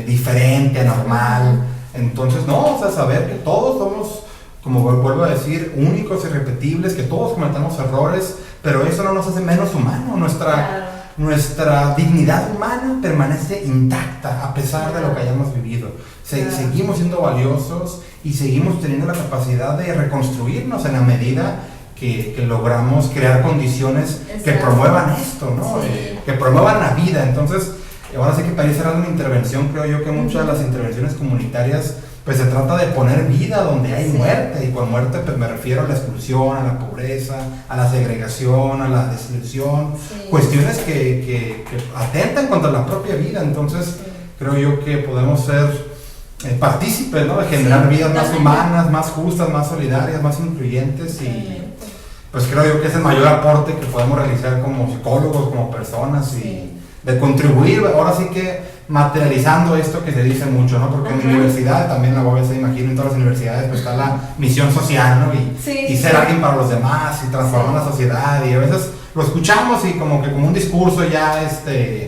diferente, anormal. Entonces, no, o sea, saber que todos somos, como vuelvo a decir, únicos, irrepetibles, que todos cometemos errores, pero eso no nos hace menos humanos. Nuestra dignidad humana permanece intacta a pesar de lo que hayamos vivido. Seguimos siendo valiosos y seguimos teniendo la capacidad de reconstruirnos en la medida que logramos crear condiciones que promuevan esto, ¿no? Que promuevan la vida. Entonces, ahora sí que para ir cerrando mi intervención, creo yo que muchas de las intervenciones comunitarias pues se trata de poner vida donde hay muerte, y con muerte pues me refiero a la exclusión, a la pobreza, a la segregación, a la desilusión, cuestiones que atentan contra la propia vida. Entonces creo yo que podemos ser partícipes, ¿no? De generar vidas más humanas, más justas, más solidarias, más incluyentes, y pues creo yo que es el mayor aporte que podemos realizar como psicólogos, como personas, y de contribuir, ahora sí que materializando esto que se dice mucho, ¿no? Porque en mi universidad, también la UABC, imagino, en todas las universidades pues está la misión social, ¿no? Y ser alguien para los demás, y transformar la sociedad, y a veces lo escuchamos y como un discurso ya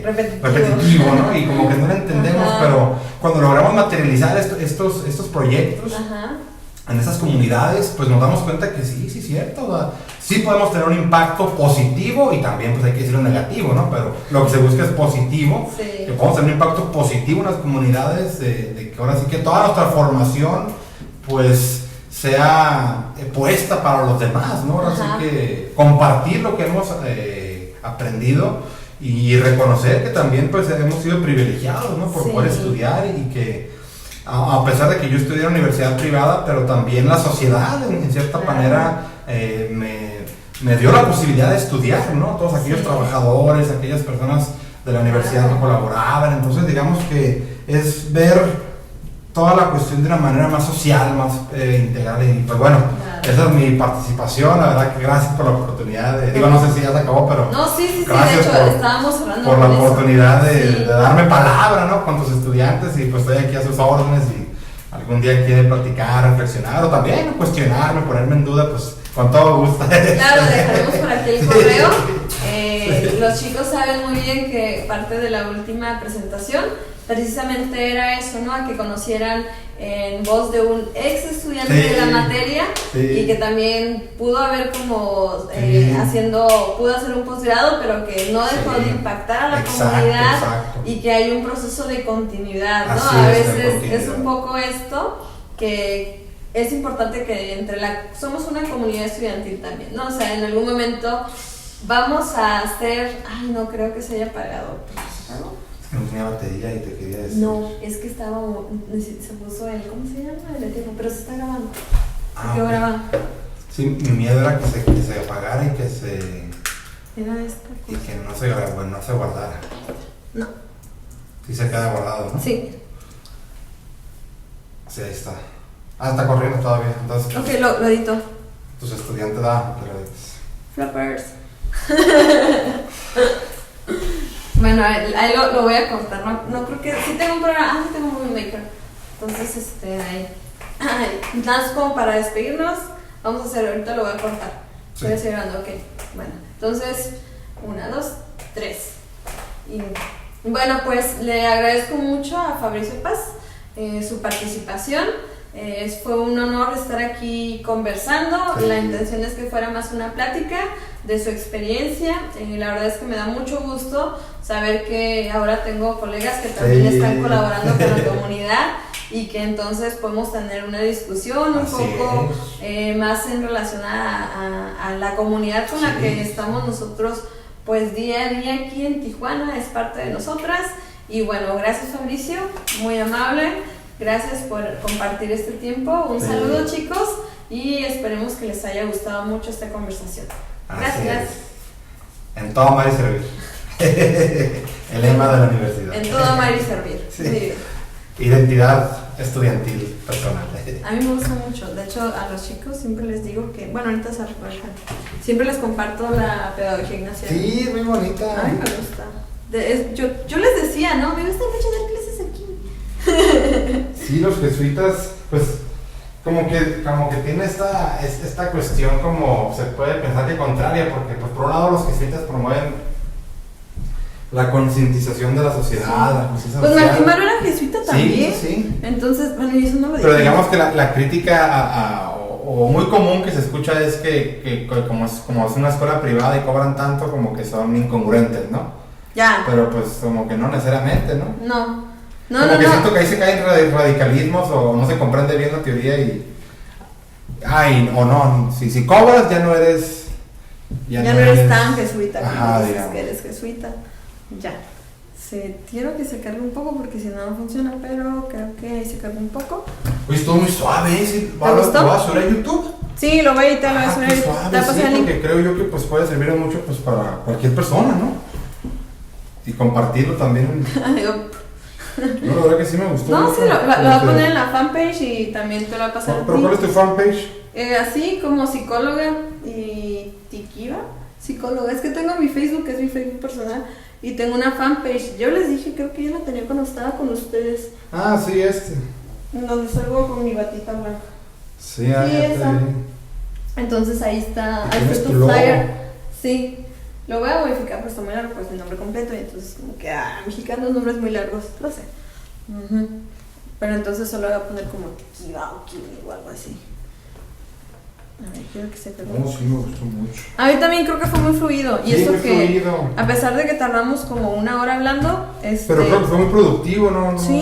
repetitivo, ¿no? Y como que no lo entendemos, pero cuando logramos materializar estos proyectos en esas comunidades, pues nos damos cuenta que sí, cierto, ¿verdad? Sí podemos tener un impacto positivo, y también pues hay que decirlo negativo, ¿no? Pero lo que se busca es positivo, que podemos tener un impacto positivo en las comunidades, de que ahora sí que toda nuestra formación pues sea puesta para los demás, ¿no? Ahora sí que compartir lo que hemos aprendido, y reconocer que también pues hemos sido privilegiados, ¿no? Por poder estudiar, y que a pesar de que yo estudié en una universidad privada, pero también la sociedad en cierta manera me dio la posibilidad de estudiar, ¿no? Todos aquellos trabajadores, aquellas personas de la universidad que colaboraban. Entonces digamos que es ver toda la cuestión de una manera más social, más integral, y pues bueno, esa es mi participación. La verdad que gracias por la oportunidad no sé si ya se acabó, pero gracias, de hecho, estábamos por la oportunidad de darme palabra, ¿no? Con tus estudiantes, y pues estoy aquí a sus órdenes, y algún día quieren platicar, reflexionar, o también cuestionarme, ponerme en duda, pues Con todo gusto. Claro, dejaremos por aquí el correo. Los chicos saben muy bien que parte de la última presentación precisamente era eso, ¿no? A que conocieran en voz de un ex estudiante de la materia y que también pudo haber como pudo hacer un posgrado, pero que no dejó de impactar a la comunidad y que hay un proceso de continuidad, ¿no? A veces es un poco esto que es importante que somos una comunidad estudiantil también, ¿no? O sea, en algún momento vamos a hacer, no creo que se haya apagado. No tenía batería y te quería decir. No, es que se puso ¿cómo se llama? El teléfono, pero se está grabando. ¿Qué grabando? Sí, mi miedo era que se apagara y que se... Era esta cosa. Y que no se guardara. No. Sí se queda guardado, ¿no? Sí. Sí, ahí está. Está corriendo todavía. Entonces, ok, lo edito. Tus estudiantes que lo edites. Flappers. Bueno, ahí lo voy a cortar, no creo que... Sí tengo un programa, sí tengo un Movie Maker. Entonces, ahí. Nada más como para despedirnos, vamos a hacer, ahorita lo voy a cortar. Sí. Estoy cerrando, ok. Bueno, entonces, 1, 2, 3. Y bueno, pues le agradezco mucho a Fabricio Paz su participación. Fue un honor estar aquí conversando. La intención es que fuera más una plática de su experiencia. La verdad es que me da mucho gusto saber que ahora tengo colegas que también están colaborando con la comunidad y que entonces podemos tener una discusión un poco más en relación a la comunidad con la que estamos nosotros pues día a día aquí en Tijuana, es parte de nosotras. Y bueno, gracias Fabricio, muy amable. Gracias por compartir este tiempo. Un saludo, chicos, y esperemos que les haya gustado mucho esta conversación. Gracias. En todo amar y servir. El lema de la universidad. En todo amar y servir. Sí. Identidad estudiantil personal. A mí me gusta mucho. De hecho, a los chicos siempre les digo que, bueno, ahorita se recuerdan. Siempre les comparto la pedagogía ignaciana. Sí, es muy bonita. A mí me gusta. Yo les decía, ¿no? Me gusta mucho dar clases aquí. Sí, los jesuitas, pues, como que tiene esta cuestión, como se puede pensar que contraria, porque pues por un lado los jesuitas promueven la concientización de la sociedad, la conciencia social. Pues Martín Baró era jesuita también. Sí. Entonces, bueno, y eso no lo dije. Pero digamos que la crítica o muy común que se escucha es que como es una escuela privada y cobran tanto, como que son incongruentes, ¿no? Ya. Pero pues como que no necesariamente, ¿no? No. Como que siento que ahí se caen radicalismos o no se comprende bien la teoría y... o no, si cobras ya no eres... Ya no eres tan jesuita como dices digamos que eres jesuita. Ya. Quiero que se cargue un poco porque si no funciona, pero creo que ahí se carga un poco. Uy, estuvo muy suave, ¿sí? ¿Te gustó? ¿Lo vas a subir a YouTube? Sí, lo voy a editar, lo voy a subir a YouTube. Suave, sí, porque creo yo que pues puede servir mucho pues para cualquier persona, ¿no? Y compartirlo también. No, la verdad que sí me gustó. No, sí, lo voy a poner en la fanpage y también te lo voy a pasar. ¿Pero cuál es tu fanpage? Así como psicóloga y Tiquiva. Psicóloga, es que tengo mi Facebook, que es mi Facebook personal, y tengo una fanpage. Yo les dije, creo que yo la tenía cuando estaba con ustedes. Sí, donde salgo con mi batita blanca. Sí, esa. Entonces ahí está tu logo. flyer. Sí. Lo voy a modificar, pues está muy largo, pues mi nombre completo, y entonces como que mexicanos nombres muy largos, lo sé. Pero entonces solo voy a poner como Kiva o Kimi o algo así. A ver, quiero que se quede. Sí, me gustó mucho. A mí también creo que fue muy fluido. Y eso que, fluido. A pesar de que tardamos como 1 hora hablando, Pero creo que fue muy productivo, ¿no? Sí.